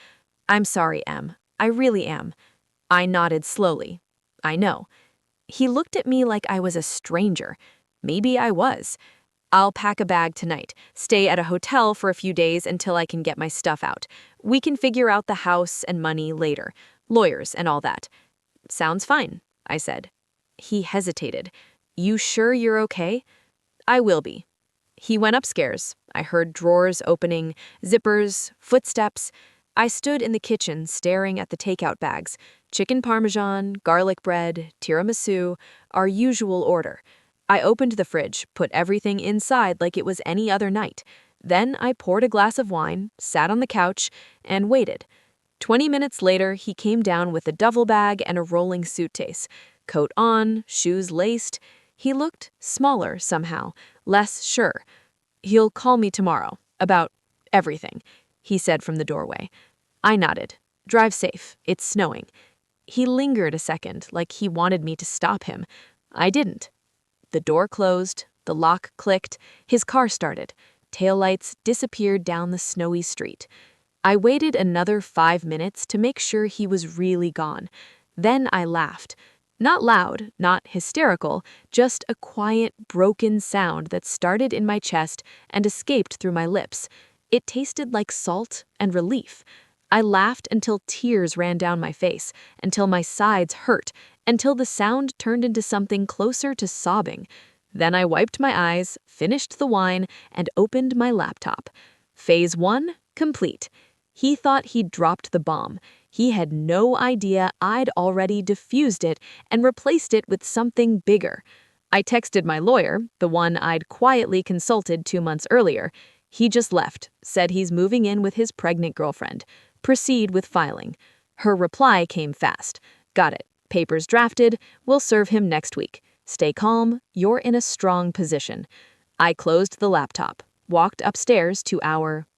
"I'm sorry, Em. I really am." I nodded slowly. "I know." He looked at me like I was a stranger. Maybe I was. "I'll pack a bag tonight, stay at a hotel for a few days until I can get my stuff out. We can figure out the house and money later, lawyers and all that." "Sounds fine," I said. He hesitated. "You sure you're okay?" I will be. He went upstairs. I heard drawers opening, zippers, footsteps. I stood in the kitchen staring at the takeout bags. Chicken parmesan, garlic bread, tiramisu, our usual order. I opened the fridge, put everything inside like it was any other night. Then I poured a glass of wine, sat on the couch, and waited. 20 minutes later, he came down with a duffel bag and a rolling suitcase. Coat on, shoes laced. He looked smaller somehow, less sure. "He'll call me tomorrow, about everything," he said from the doorway. I nodded. "Drive safe, it's snowing." He lingered a second, like he wanted me to stop him. I didn't. The door closed, the lock clicked, his car started. Taillights disappeared down the snowy street. I waited another 5 minutes to make sure he was really gone. Then I laughed. Not loud, not hysterical, just a quiet, broken sound that started in my chest and escaped through my lips. It tasted like salt and relief. I laughed until tears ran down my face, until my sides hurt, until the sound turned into something closer to sobbing. Then I wiped my eyes, finished the wine, and opened my laptop. Phase 1, complete. He thought he'd dropped the bomb. He had no idea I'd already diffused it and replaced it with something bigger. I texted my lawyer, the one I'd quietly consulted 2 months earlier. He just left, said he's moving in with his pregnant girlfriend. Proceed with filing. Her reply came fast. "Got it. Papers drafted. We'll serve him next week. Stay calm. You're in a strong position." I closed the laptop, walked upstairs to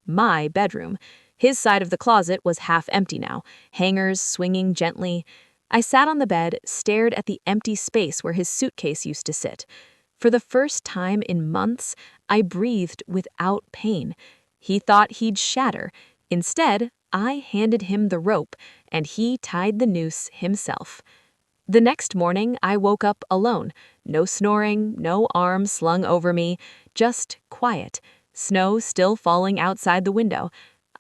my bedroom. His side of the closet was half empty now, hangers swinging gently. I sat on the bed, stared at the empty space where his suitcase used to sit. For the first time in months, I breathed without pain. He thought he'd shatter. Instead, I handed him the rope, and he tied the noose himself. The next morning, I woke up alone. No snoring, no arms slung over me, just quiet. Snow still falling outside the window.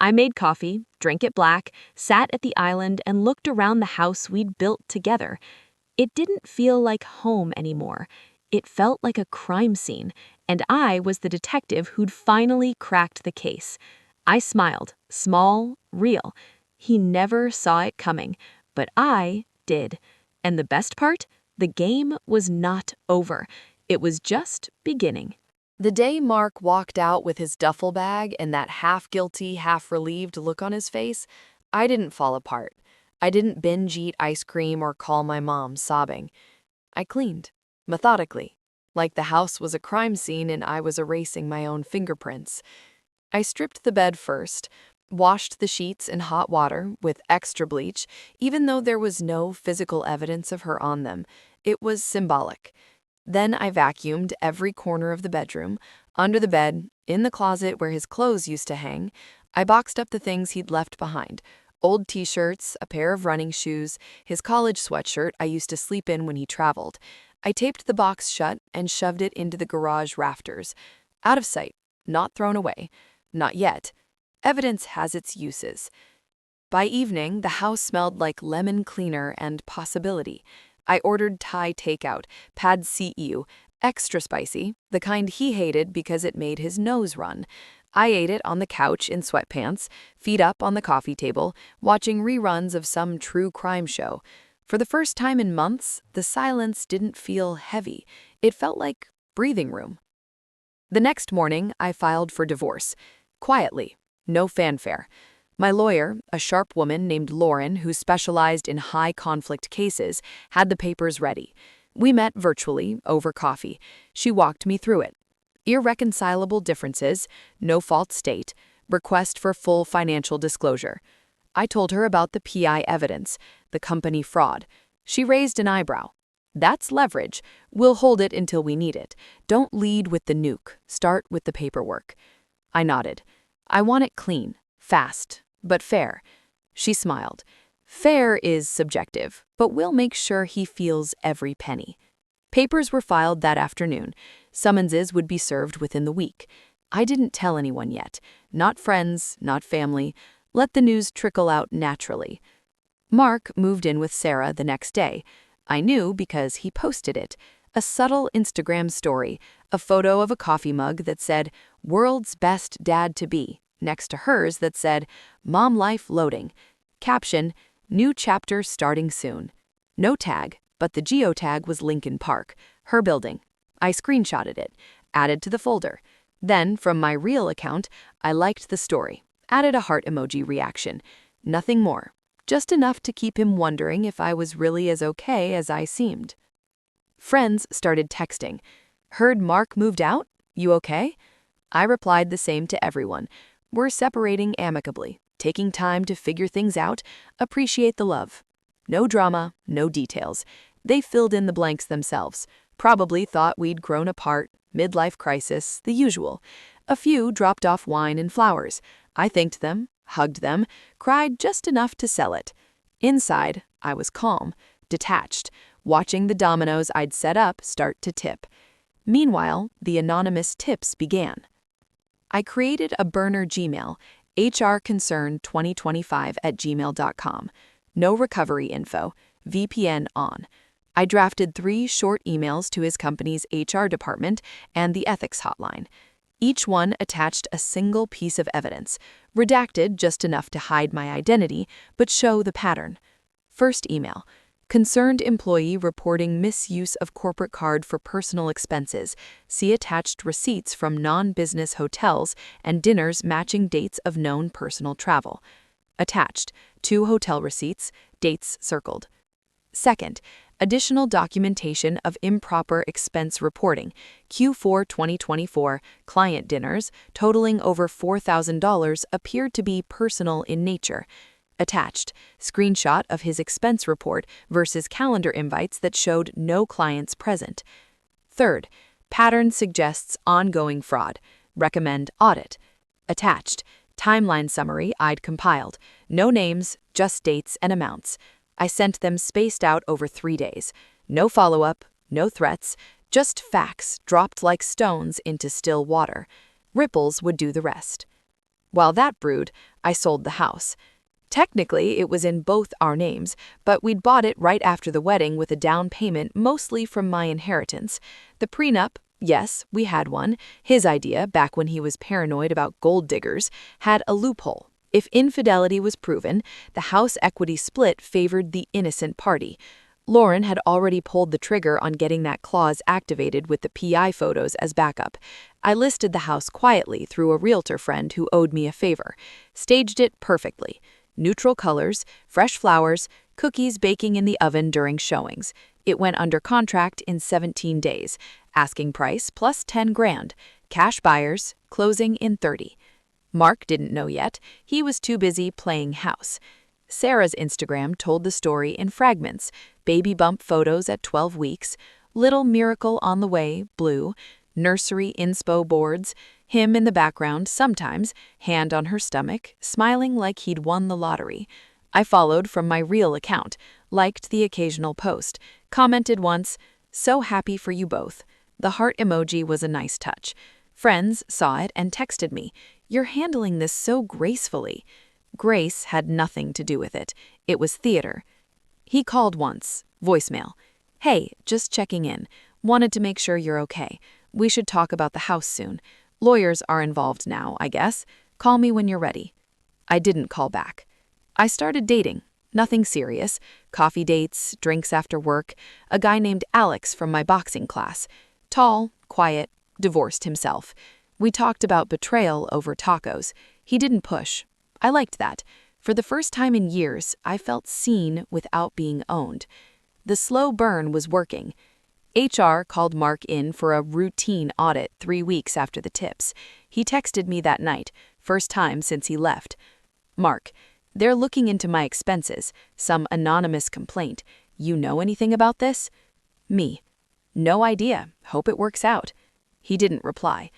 I made coffee, drank it black, sat at the island, and looked around the house we'd built together. It didn't feel like home anymore. It felt like a crime scene, and I was the detective who'd finally cracked the case. I smiled, small, real. He never saw it coming, but I did. And the best part? The game was not over. It was just beginning. The day Mark walked out with his duffel bag and that half-guilty, half-relieved look on his face, I didn't fall apart. I didn't binge-eat ice cream or call my mom sobbing. I cleaned, methodically, like the house was a crime scene and I was erasing my own fingerprints. I stripped the bed first, washed the sheets in hot water with extra bleach, even though there was no physical evidence of her on them. It was symbolic. Then I vacuumed every corner of the bedroom, under the bed, in the closet where his clothes used to hang. I boxed up the things he'd left behind. Old t-shirts, a pair of running shoes, his college sweatshirt I used to sleep in when he traveled. I taped the box shut and shoved it into the garage rafters. Out of sight, not thrown away. Not yet. Evidence has its uses. By evening, the house smelled like lemon cleaner and possibility. I ordered Thai takeout, pad see ew, extra spicy, the kind he hated because it made his nose run. I ate it on the couch in sweatpants, feet up on the coffee table, watching reruns of some true crime show. For the first time in months, the silence didn't feel heavy. It felt like breathing room. The next morning, I filed for divorce. Quietly, no fanfare. My lawyer, a sharp woman named Lauren who specialized in high-conflict cases, had the papers ready. We met virtually, over coffee. She walked me through it. Irreconcilable differences, no-fault state, request for full financial disclosure. I told her about the PI evidence, the company fraud. She raised an eyebrow. "That's leverage. We'll hold it until we need it. Don't lead with the nuke. Start with the paperwork." I nodded. "I want it clean, fast, but fair." She smiled. "Fair is subjective, but we'll make sure he feels every penny." Papers were filed that afternoon. Summonses would be served within the week. I didn't tell anyone yet. Not friends, not family. Let the news trickle out naturally. Mark moved in with Sarah the next day. I knew because he posted it. A subtle Instagram story, a photo of a coffee mug that said, "World's best dad to be," next to hers that said, "Mom life loading." Caption, "New chapter starting soon." No tag, but the geotag was Lincoln Park, her building. I screenshotted it, added to the folder. Then, from my real account, I liked the story, added a heart emoji reaction. Nothing more, just enough to keep him wondering if I was really as okay as I seemed. Friends started texting. "Heard Mark moved out? You okay?" I replied the same to everyone. "We're separating amicably, taking time to figure things out, appreciate the love." No drama, no details. They filled in the blanks themselves. Probably thought we'd grown apart, midlife crisis, the usual. A few dropped off wine and flowers. I thanked them, hugged them, cried just enough to sell it. Inside, I was calm, detached, watching the dominoes I'd set up start to tip. Meanwhile, the anonymous tips began. I created a burner Gmail, hrconcern2025@gmail.com. No recovery info, VPN on. I drafted 3 short emails to his company's HR department and the ethics hotline. Each one attached a single piece of evidence, redacted just enough to hide my identity, but show the pattern. First email. Concerned employee reporting misuse of corporate card for personal expenses. See attached receipts from non-business hotels and dinners matching dates of known personal travel. Attached, 2 hotel receipts, dates circled. Second, additional documentation of improper expense reporting. Q4 2024 client dinners totaling over $4,000 appeared to be personal in nature. Attached, screenshot of his expense report versus calendar invites that showed no clients present. Third, pattern suggests ongoing fraud. Recommend audit. Attached, timeline summary I'd compiled. No names, just dates and amounts. I sent them spaced out over 3 days. No follow-up, no threats, just facts dropped like stones into still water. Ripples would do the rest. While that brewed, I sold the house. Technically, it was in both our names, but we'd bought it right after the wedding with a down payment mostly from my inheritance. The prenup, yes, we had one, his idea back when he was paranoid about gold diggers, had a loophole. If infidelity was proven, the house equity split favored the innocent party. Lauren had already pulled the trigger on getting that clause activated with the PI photos as backup. I listed the house quietly through a realtor friend who owed me a favor. Staged it perfectly. Neutral colors, fresh flowers, cookies baking in the oven during showings. It went under contract in 17 days. Asking price plus 10 grand. Cash buyers, closing in 30. Mark didn't know yet. He was too busy playing house. Sarah's Instagram told the story in fragments. Baby bump photos at 12 weeks. Little miracle on the way, blue. Nursery inspo boards. Him in the background, sometimes, hand on her stomach, smiling like he'd won the lottery. I followed from my real account, liked the occasional post, commented once, "So happy for you both." The heart emoji was a nice touch. Friends saw it and texted me, "You're handling this so gracefully." Grace had nothing to do with it. It was theater. He called once, voicemail. "Hey, just checking in. Wanted to make sure you're okay. We should talk about the house soon. Lawyers are involved now, I guess. Call me when you're ready." I didn't call back. I started dating. Nothing serious. Coffee dates, drinks after work. A guy named Alex from my boxing class. Tall, quiet, divorced himself. We talked about betrayal over tacos. He didn't push. I liked that. For the first time in years, I felt seen without being owned. The slow burn was working. HR called Mark in for a routine audit 3 weeks after the tips. He texted me that night, first time since he left. "Mark, they're looking into my expenses, some anonymous complaint. You know anything about this?" Me. "No idea. Hope it works out." He didn't reply.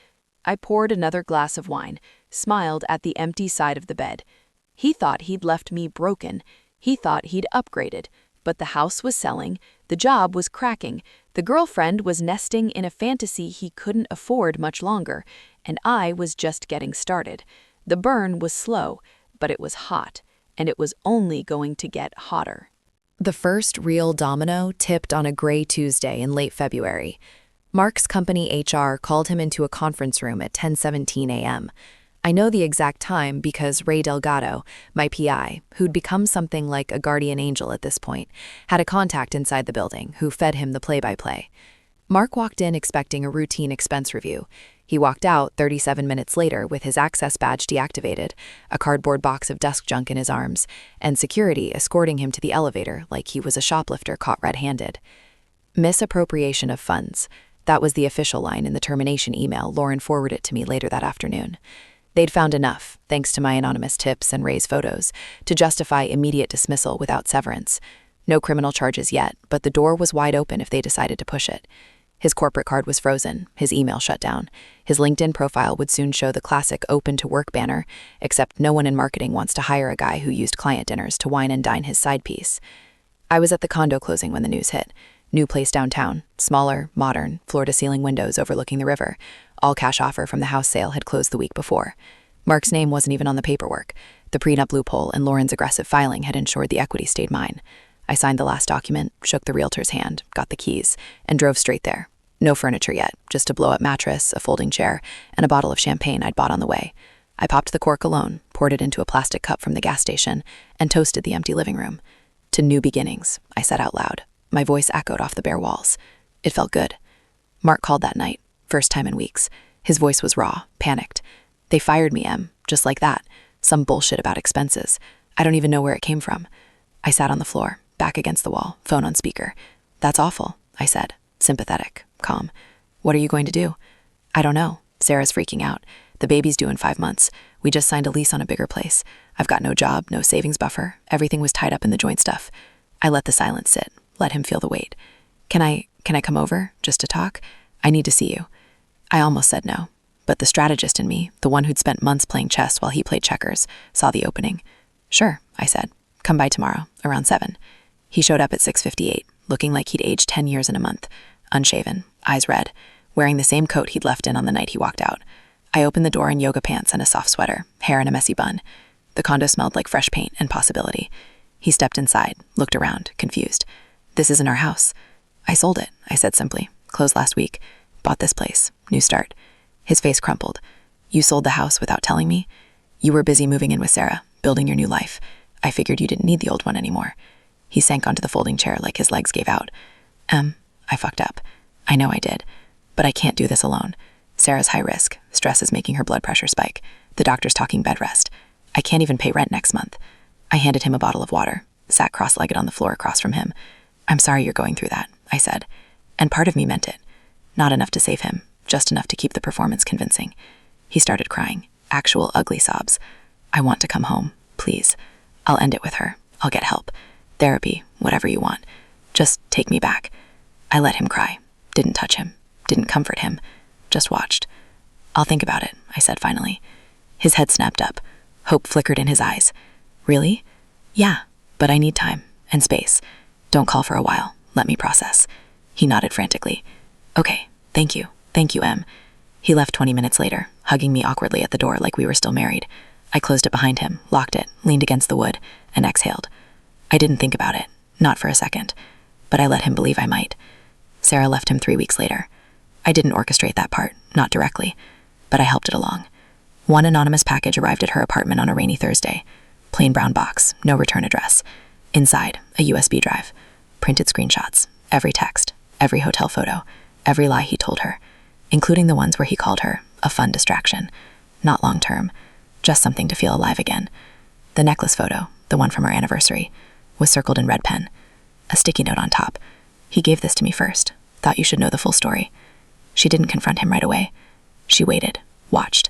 I poured another glass of wine, smiled at the empty side of the bed. He thought he'd left me broken. He thought he'd upgraded. But the house was selling, the job was cracking, the girlfriend was nesting in a fantasy he couldn't afford much longer, and I was just getting started. The burn was slow, but it was hot, and it was only going to get hotter. The first real domino tipped on a gray Tuesday in late February. Mark's company HR called him into a conference room at 10:17 a.m. I know the exact time because Ray Delgado, my PI, who'd become something like a guardian angel at this point, had a contact inside the building who fed him the play-by-play. Mark walked in expecting a routine expense review. He walked out 37 minutes later with his access badge deactivated, a cardboard box of desk junk in his arms, and security escorting him to the elevator like he was a shoplifter caught red-handed. Misappropriation of funds. That was the official line in the termination email Lauren forwarded to me later that afternoon. They'd found enough, thanks to my anonymous tips and Ray's photos, to justify immediate dismissal without severance. No criminal charges yet, but the door was wide open if they decided to push it. His corporate card was frozen, his email shut down. His LinkedIn profile would soon show the classic open to work banner, except no one in marketing wants to hire a guy who used client dinners to wine and dine his side piece. I was at the condo closing when the news hit. New place downtown, smaller, modern, floor-to-ceiling windows overlooking the river. All cash offer from the house sale had closed the week before. Mark's name wasn't even on the paperwork. The prenup loophole and Lauren's aggressive filing had ensured the equity stayed mine. I signed the last document, shook the realtor's hand, got the keys, and drove straight there. No furniture yet, just a blow-up mattress, a folding chair, and a bottle of champagne I'd bought on the way. I popped the cork alone, poured it into a plastic cup from the gas station, and toasted the empty living room. To new beginnings, I said out loud. My voice echoed off the bare walls. It felt good. Mark called that night, first time in weeks. His voice was raw, panicked. They fired me, Em, just like that. Some bullshit about expenses. I don't even know where it came from. I sat on the floor, back against the wall, phone on speaker. That's awful, I said, sympathetic, calm. What are you going to do? I don't know. Sarah's freaking out. The baby's due in 5 months. We just signed a lease on a bigger place. I've got no job, no savings buffer. Everything was tied up in the joint stuff. I let the silence sit, let him feel the weight. Can I come over, just to talk? I need to see you. I almost said no, but the strategist in me, the one who'd spent months playing chess while he played checkers, saw the opening. Sure, I said. Come by tomorrow, around 7. He showed up at 6:58, looking like he'd aged 10 years in a month. Unshaven, eyes red, wearing the same coat he'd left in on the night he walked out. I opened the door in yoga pants and a soft sweater, hair in a messy bun. The condo smelled like fresh paint and possibility. He stepped inside, looked around, confused. This isn't our house. I sold it, I said simply. Closed last week. Bought this place. New start. His face crumpled. You sold the house without telling me? You were busy moving in with Sarah, building your new life. I figured you didn't need the old one anymore. He sank onto the folding chair like his legs gave out. I fucked up. I know I did. But I can't do this alone. Sarah's high risk. Stress is making her blood pressure spike. The doctor's talking bed rest. I can't even pay rent next month. I handed him a bottle of water, sat cross-legged on the floor across from him. I'm sorry you're going through that, I said. And part of me meant it. Not enough to save him, just enough to keep the performance convincing. He started crying, actual ugly sobs. I want to come home, please. I'll end it with her. I'll get help. Therapy, whatever you want. Just take me back. I let him cry. Didn't touch him. Didn't comfort him. Just watched. I'll think about it, I said finally. His head snapped up. Hope flickered in his eyes. Really? Yeah, but I need time and space. Don't call for a while. Let me process. He nodded frantically. Okay, thank you, Em. He left 20 minutes later, hugging me awkwardly at the door like we were still married. I closed it behind him, locked it, leaned against the wood, and exhaled. I didn't think about it, not for a second, but I let him believe I might. Sarah left him 3 weeks later. I didn't orchestrate that part, not directly, but I helped it along. One anonymous package arrived at her apartment on a rainy Thursday. Plain brown box, no return address. Inside, a USB drive. Printed screenshots, every text, every hotel photo, every lie he told her, including the ones where he called her a fun distraction. Not long-term, just something to feel alive again. The necklace photo, the one from our anniversary, was circled in red pen. A sticky note on top. He gave this to me first. Thought you should know the full story. She didn't confront him right away. She waited, watched.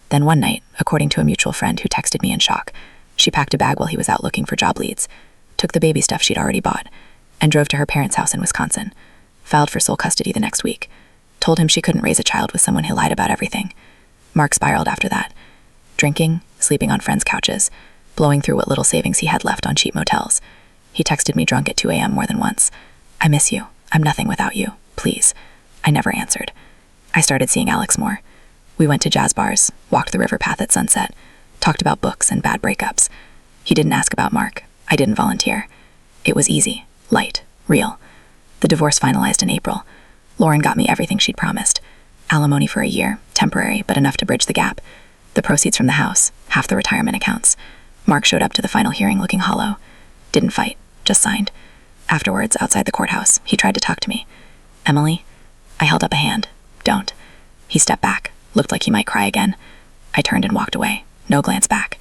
Then one night, according to a mutual friend who texted me in shock, she packed a bag while he was out looking for job leads, took the baby stuff she'd already bought, and drove to her parents' house in Wisconsin. Filed for sole custody the next week. Told him she couldn't raise a child with someone who lied about everything. Mark spiraled after that. Drinking, sleeping on friends' couches, blowing through what little savings he had left on cheap motels. He texted me drunk at 2 a.m. more than once. I miss you. I'm nothing without you. Please. I never answered. I started seeing Alex more. We went to jazz bars, walked the river path at sunset, talked about books and bad breakups. He didn't ask about Mark. I didn't volunteer. It was easy, light, real. The divorce finalized in April. Lauren got me everything she'd promised. Alimony for a year, temporary, but enough to bridge the gap. The proceeds from the house, half the retirement accounts. Mark showed up to the final hearing looking hollow. Didn't fight, just signed. Afterwards, outside the courthouse, he tried to talk to me. Emily, I held up a hand. Don't. He stepped back, looked like he might cry again. I turned and walked away, no glance back.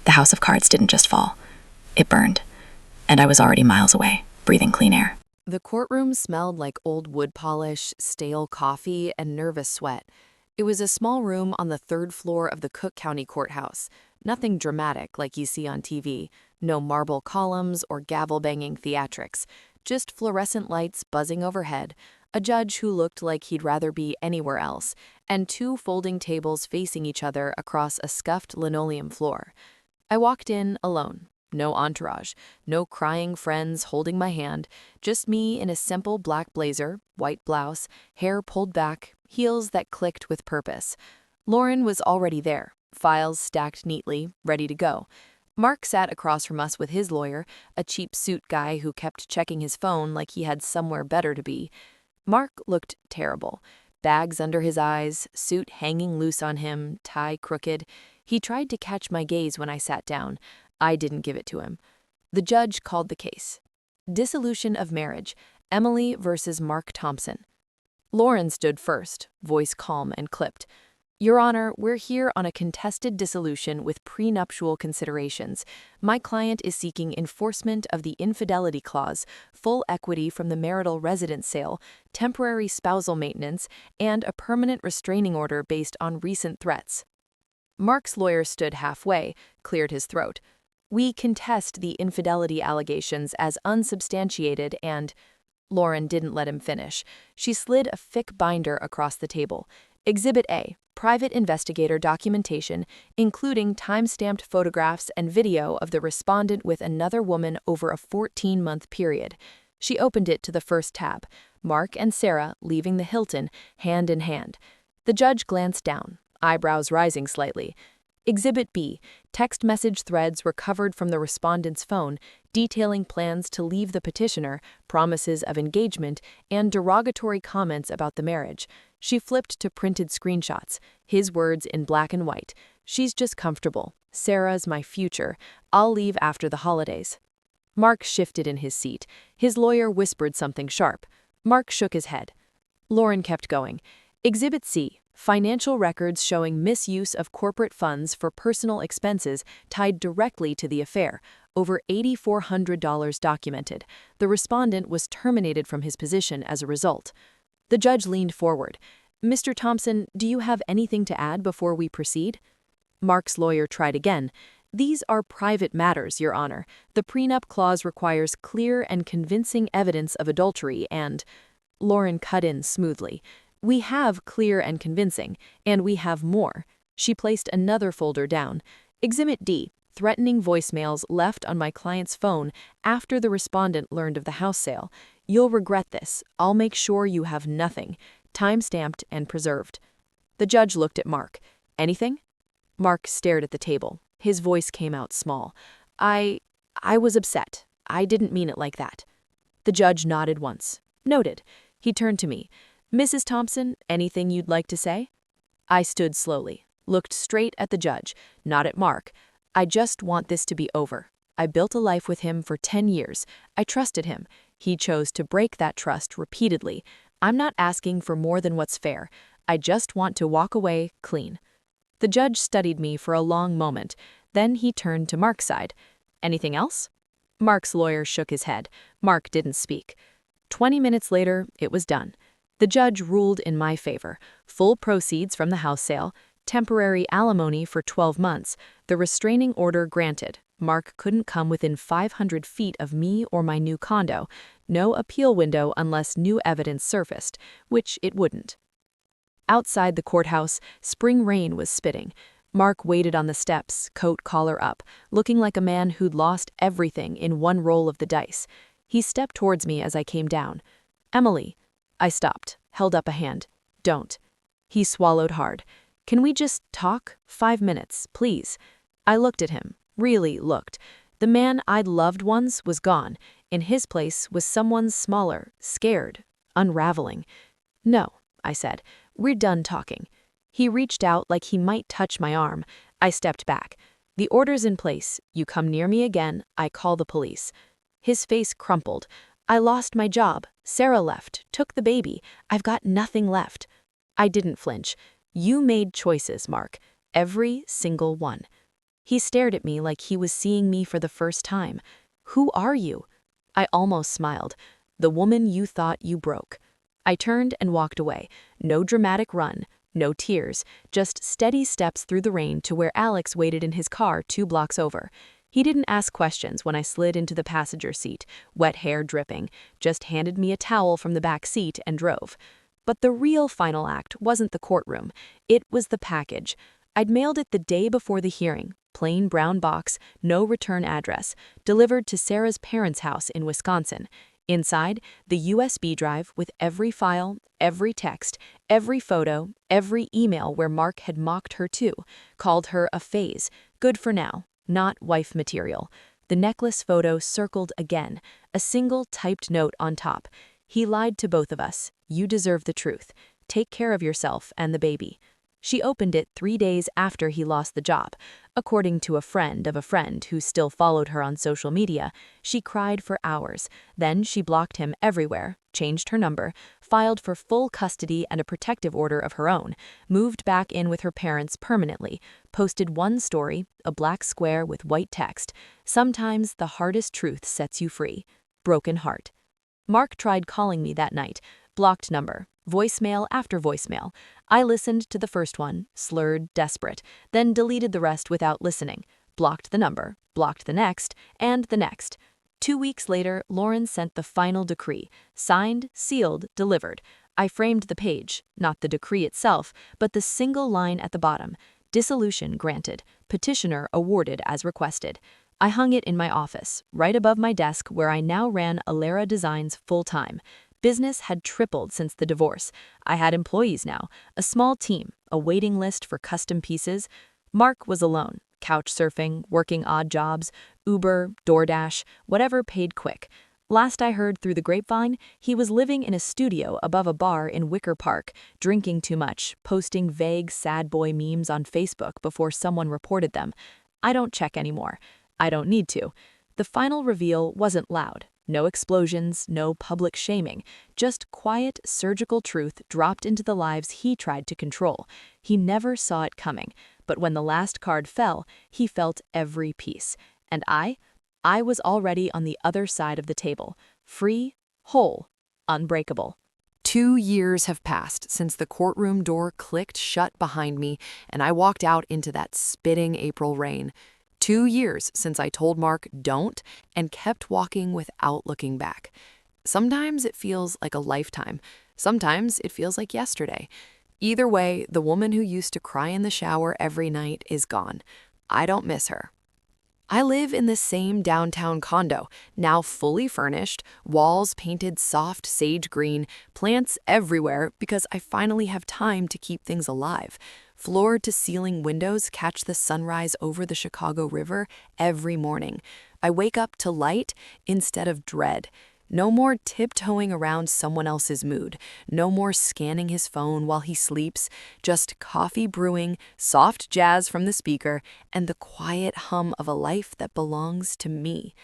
The house of cards didn't just fall. It burned. And I was already miles away, breathing clean air. The courtroom smelled like old wood polish, stale coffee, and nervous sweat. It was a small room on the third floor of the Cook County Courthouse. Nothing dramatic like you see on TV. No marble columns or gavel-banging theatrics. Just fluorescent lights buzzing overhead, a judge who looked like he'd rather be anywhere else, and two folding tables facing each other across a scuffed linoleum floor. I walked in alone. No entourage, no crying friends holding my hand, just me in a simple black blazer, white blouse, hair pulled back, heels that clicked with purpose. Lauren was already there, files stacked neatly, ready to go. Mark sat across from us with his lawyer, a cheap suit guy who kept checking his phone like he had somewhere better to be. Mark looked terrible. Bags under his eyes, suit hanging loose on him, tie crooked. He tried to catch my gaze when I sat down. I didn't give it to him. The judge called the case. Dissolution of marriage, Emily versus Mark Thompson. Lauren stood first, voice calm and clipped. Your Honor, we're here on a contested dissolution with prenuptial considerations. My client is seeking enforcement of the infidelity clause, full equity from the marital residence sale, temporary spousal maintenance, and a permanent restraining order based on recent threats. Mark's lawyer stood halfway, cleared his throat. We contest the infidelity allegations as unsubstantiated and… Lauren didn't let him finish. She slid a thick binder across the table. Exhibit A, private investigator documentation, including time-stamped photographs and video of the respondent with another woman over a 14-month period. She opened it to the first tab, Mark and Sarah leaving the Hilton, hand in hand. The judge glanced down, eyebrows rising slightly. Exhibit B, text message threads recovered from the respondent's phone, detailing plans to leave the petitioner, promises of engagement, and derogatory comments about the marriage. She flipped to printed screenshots, his words in black and white. She's just comfortable. Sarah's my future. I'll leave after the holidays. Mark shifted in his seat. His lawyer whispered something sharp. Mark shook his head. Lauren kept going. Exhibit C, financial records showing misuse of corporate funds for personal expenses tied directly to the affair, over $8,400 documented. The respondent was terminated from his position as a result. The judge leaned forward. Mr. Thompson, do you have anything to add before we proceed? Mark's lawyer tried again. These are private matters, Your Honor. The prenup clause requires clear and convincing evidence of adultery and… Lauren cut in smoothly. We have clear and convincing, and we have more. She placed another folder down. Exhibit D, threatening voicemails left on my client's phone after the respondent learned of the house sale. You'll regret this. I'll make sure you have nothing. Time-stamped and preserved. The judge looked at Mark. Anything? Mark stared at the table. His voice came out small. I was upset. I didn't mean it like that. The judge nodded once. Noted. He turned to me. Mrs. Thompson, anything you'd like to say? I stood slowly, looked straight at the judge, not at Mark. I just want this to be over. I built a life with him for 10 years. I trusted him. He chose to break that trust repeatedly. I'm not asking for more than what's fair. I just want to walk away clean. The judge studied me for a long moment. Then he turned to Mark's side. Anything else? Mark's lawyer shook his head. Mark didn't speak. 20 minutes later, it was done. The judge ruled in my favor. Full proceeds from the house sale, temporary alimony for 12 months, the restraining order granted. Mark couldn't come within 500 feet of me or my new condo. No appeal window unless new evidence surfaced, which it wouldn't. Outside the courthouse, spring rain was spitting. Mark waited on the steps, coat collar up, looking like a man who'd lost everything in one roll of the dice. He stepped towards me as I came down. Emily. I stopped, held up a hand. Don't. He swallowed hard. Can we just talk? 5 minutes, please. I looked at him, really looked. The man I'd loved once was gone. In his place was someone smaller, scared, unraveling. "No," I said. "We're done talking." He reached out like he might touch my arm. I stepped back. "The order's in place. You come near me again, I call the police." His face crumpled. "I lost my job. Sarah left, took the baby. I've got nothing left." I didn't flinch. "You made choices, Mark. Every single one." He stared at me like he was seeing me for the first time. "Who are you?" I almost smiled. "The woman you thought you broke." I turned and walked away. No dramatic run, no tears, just steady steps through the rain to where Alex waited in his car 2 blocks over. He didn't ask questions when I slid into the passenger seat, wet hair dripping, just handed me a towel from the back seat and drove. But the real final act wasn't the courtroom. It was the package. I'd mailed it the day before the hearing, plain brown box, no return address, delivered to Sarah's parents' house in Wisconsin. Inside, the USB drive with every file, every text, every photo, every email where Mark had mocked her too, called her a phase, good for now, not wife material. The necklace photo circled again, a single typed note on top. "He lied to both of us. You deserve the truth. Take care of yourself and the baby." She opened it 3 days after he lost the job. According to a friend of a friend who still followed her on social media, she cried for hours. Then she blocked him everywhere, changed her number, filed for full custody and a protective order of her own, moved back in with her parents permanently, posted one story, a black square with white text. "Sometimes the hardest truth sets you free. Broken heart." Mark tried calling me that night. Blocked number. Voicemail after voicemail. I listened to the first one, slurred, desperate, then deleted the rest without listening. Blocked the number, blocked the next, and the next. 2 weeks later, Lauren sent the final decree. Signed, sealed, delivered. I framed the page, not the decree itself, but the single line at the bottom. Dissolution granted. Petitioner awarded as requested. I hung it in my office, right above my desk where I now ran Alera Designs full-time. Business had tripled since the divorce. I had employees now, a small team, a waiting list for custom pieces. Mark was alone, couch surfing, working odd jobs, Uber, DoorDash, whatever paid quick. Last I heard through the grapevine, he was living in a studio above a bar in Wicker Park, drinking too much, posting vague sad boy memes on Facebook before someone reported them. I don't check anymore. I don't need to. The final reveal wasn't loud. No explosions, no public shaming, just quiet, surgical truth dropped into the lives he tried to control. He never saw it coming, but when the last card fell, he felt every piece. And I was already on the other side of the table, free, whole, unbreakable. 2 years have passed since the courtroom door clicked shut behind me and I walked out into that spitting April rain. 2 years since I told Mark don't and kept walking without looking back. Sometimes it feels like a lifetime. Sometimes it feels like yesterday. Either way, the woman who used to cry in the shower every night is gone. I don't miss her. I live in the same downtown condo, now fully furnished, walls painted soft sage green, plants everywhere because I finally have time to keep things alive. Floor-to-ceiling windows catch the sunrise over the Chicago River every morning. I wake up to light instead of dread. No more tiptoeing around someone else's mood. No more scanning his phone while he sleeps. Just coffee brewing, soft jazz from the speaker, and the quiet hum of a life that belongs to me.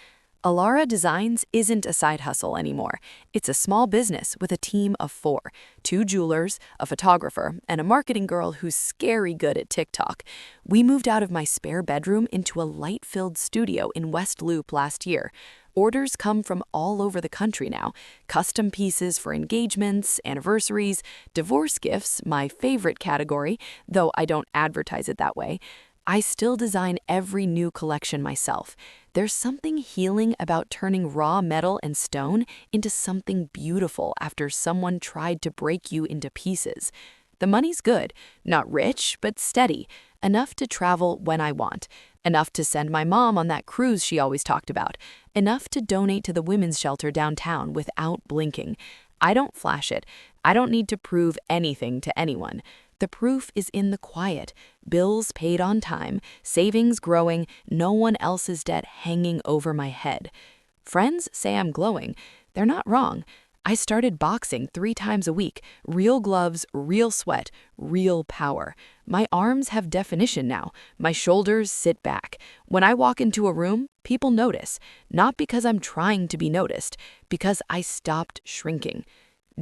Alara Designs isn't a side hustle anymore. It's a small business with a team of 4, 2 jewelers, a photographer, and a marketing girl who's scary good at TikTok. We moved out of my spare bedroom into a light-filled studio in West Loop last year. Orders come from all over the country now. Custom pieces for engagements, anniversaries, divorce gifts, my favorite category, though I don't advertise it that way. I still design every new collection myself. There's something healing about turning raw metal and stone into something beautiful after someone tried to break you into pieces. The money's good, not rich, but steady, enough to travel when I want, enough to send my mom on that cruise she always talked about, enough to donate to the women's shelter downtown without blinking. I don't flash it. I don't need to prove anything to anyone. The proof is in the quiet. Bills paid on time, savings growing, no one else's debt hanging over my head. Friends say I'm glowing. They're not wrong. I started boxing 3 times a week. Real gloves, real sweat, real power. My arms have definition now. My shoulders sit back. When I walk into a room, people notice. Not because I'm trying to be noticed, because I stopped shrinking.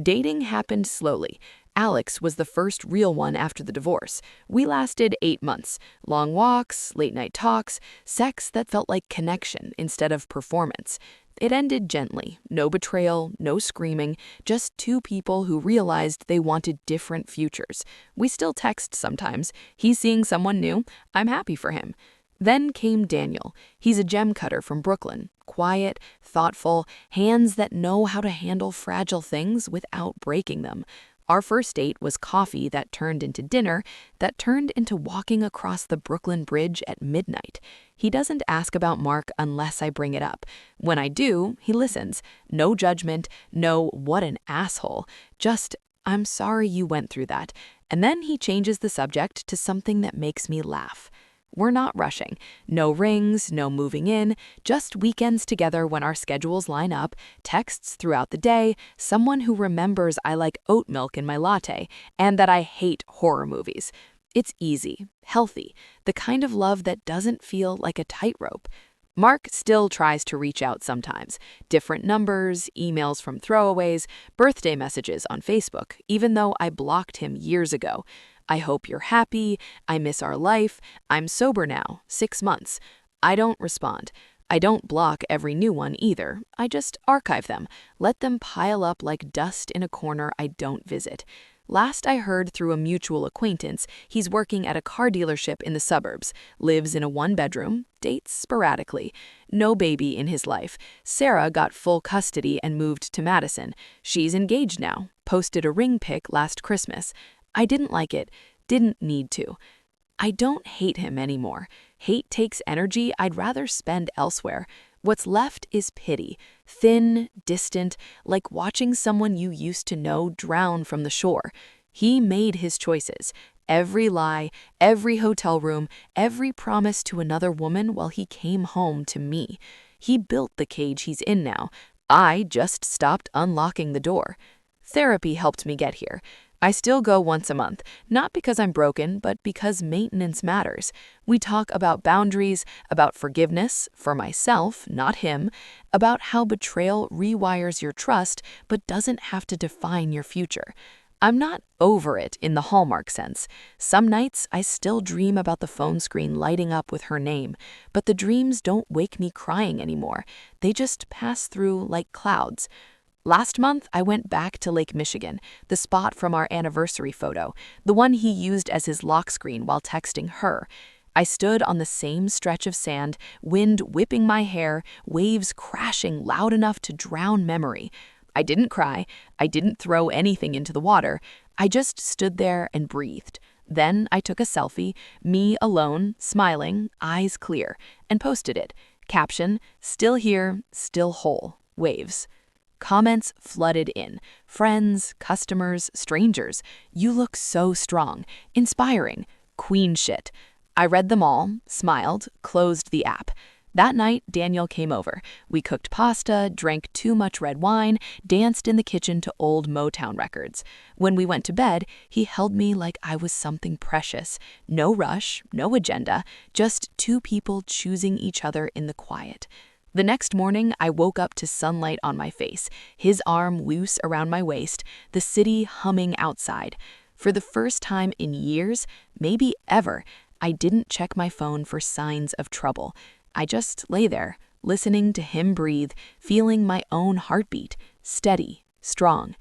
Dating happened slowly. Alex was the first real one after the divorce. We lasted 8 months. Long walks, late night talks, sex that felt like connection instead of performance. It ended gently. No betrayal, no screaming, just 2 people who realized they wanted different futures. We still text sometimes. He's seeing someone new. I'm happy for him. Then came Daniel. He's a gem cutter from Brooklyn. Quiet, thoughtful, hands that know how to handle fragile things without breaking them. Our first date was coffee that turned into dinner, that turned into walking across the Brooklyn Bridge at midnight. He doesn't ask about Mark unless I bring it up. When I do, he listens. No judgment, no "what an asshole," just "I'm sorry you went through that." And then he changes the subject to something that makes me laugh. We're not rushing. No rings, no moving in, just weekends together when our schedules line up, texts throughout the day, someone who remembers I like oat milk in my latte, and that I hate horror movies. It's easy, healthy, the kind of love that doesn't feel like a tightrope. Mark still tries to reach out sometimes. Different numbers, emails from throwaways, birthday messages on Facebook, even though I blocked him years ago. I hope you're happy. I miss our life. I'm sober now, 6 months. I don't respond. I don't block every new one either. I just archive them, let them pile up like dust in a corner I don't visit. Last I heard through a mutual acquaintance, he's working at a car dealership in the suburbs, lives in a 1-bedroom, dates sporadically. No baby in his life. Sarah got full custody and moved to Madison. She's engaged now, posted a ring pic last Christmas. I didn't like it, didn't need to. I don't hate him anymore. Hate takes energy I'd rather spend elsewhere. What's left is pity, thin, distant, like watching someone you used to know drown from the shore. He made his choices. Every lie, every hotel room, every promise to another woman while he came home to me. He built the cage he's in now. I just stopped unlocking the door. Therapy helped me get here. I still go once a month, not because I'm broken, but because maintenance matters. We talk about boundaries, about forgiveness, for myself, not him, about how betrayal rewires your trust, but doesn't have to define your future. I'm not over it in the Hallmark sense. Some nights I still dream about the phone screen lighting up with her name, but the dreams don't wake me crying anymore. They just pass through like clouds. Last month, I went back to Lake Michigan, the spot from our anniversary photo, the one he used as his lock screen while texting her. I stood on the same stretch of sand, wind whipping my hair, waves crashing loud enough to drown memory. I didn't cry. I didn't throw anything into the water. I just stood there and breathed. Then I took a selfie, me alone, smiling, eyes clear, and posted it. Caption, "Still here, still whole. Waves." Comments flooded in. Friends, customers, strangers. "You look so strong. Inspiring. Queen shit." I read them all, smiled, closed the app. That night, Daniel came over. We cooked pasta, drank too much red wine, danced in the kitchen to old Motown records. When we went to bed, he held me like I was something precious. No rush, no agenda, just 2 people choosing each other in the quiet. The next morning, I woke up to sunlight on my face, his arm loose around my waist, the city humming outside. For the first time in years, maybe ever, I didn't check my phone for signs of trouble. I just lay there, listening to him breathe, feeling my own heartbeat, steady, strong.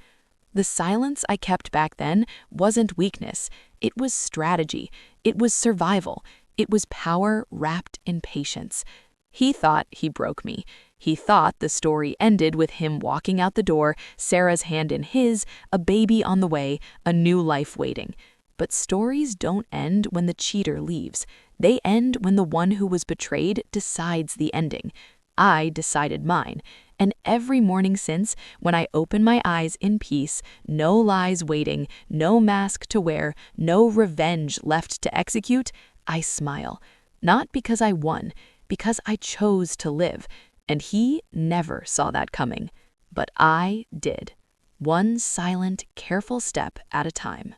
The silence I kept back then wasn't weakness. It was strategy. It was survival. It was power wrapped in patience. He thought he broke me. He thought the story ended with him walking out the door, Sarah's hand in his, a baby on the way, a new life waiting. But stories don't end when the cheater leaves. They end when the one who was betrayed decides the ending. I decided mine. And every morning since, when I open my eyes in peace, no lies waiting, no mask to wear, no revenge left to execute, I smile. Not because I won, because I chose to live. And he never saw that coming. But I did. One silent, careful step at a time.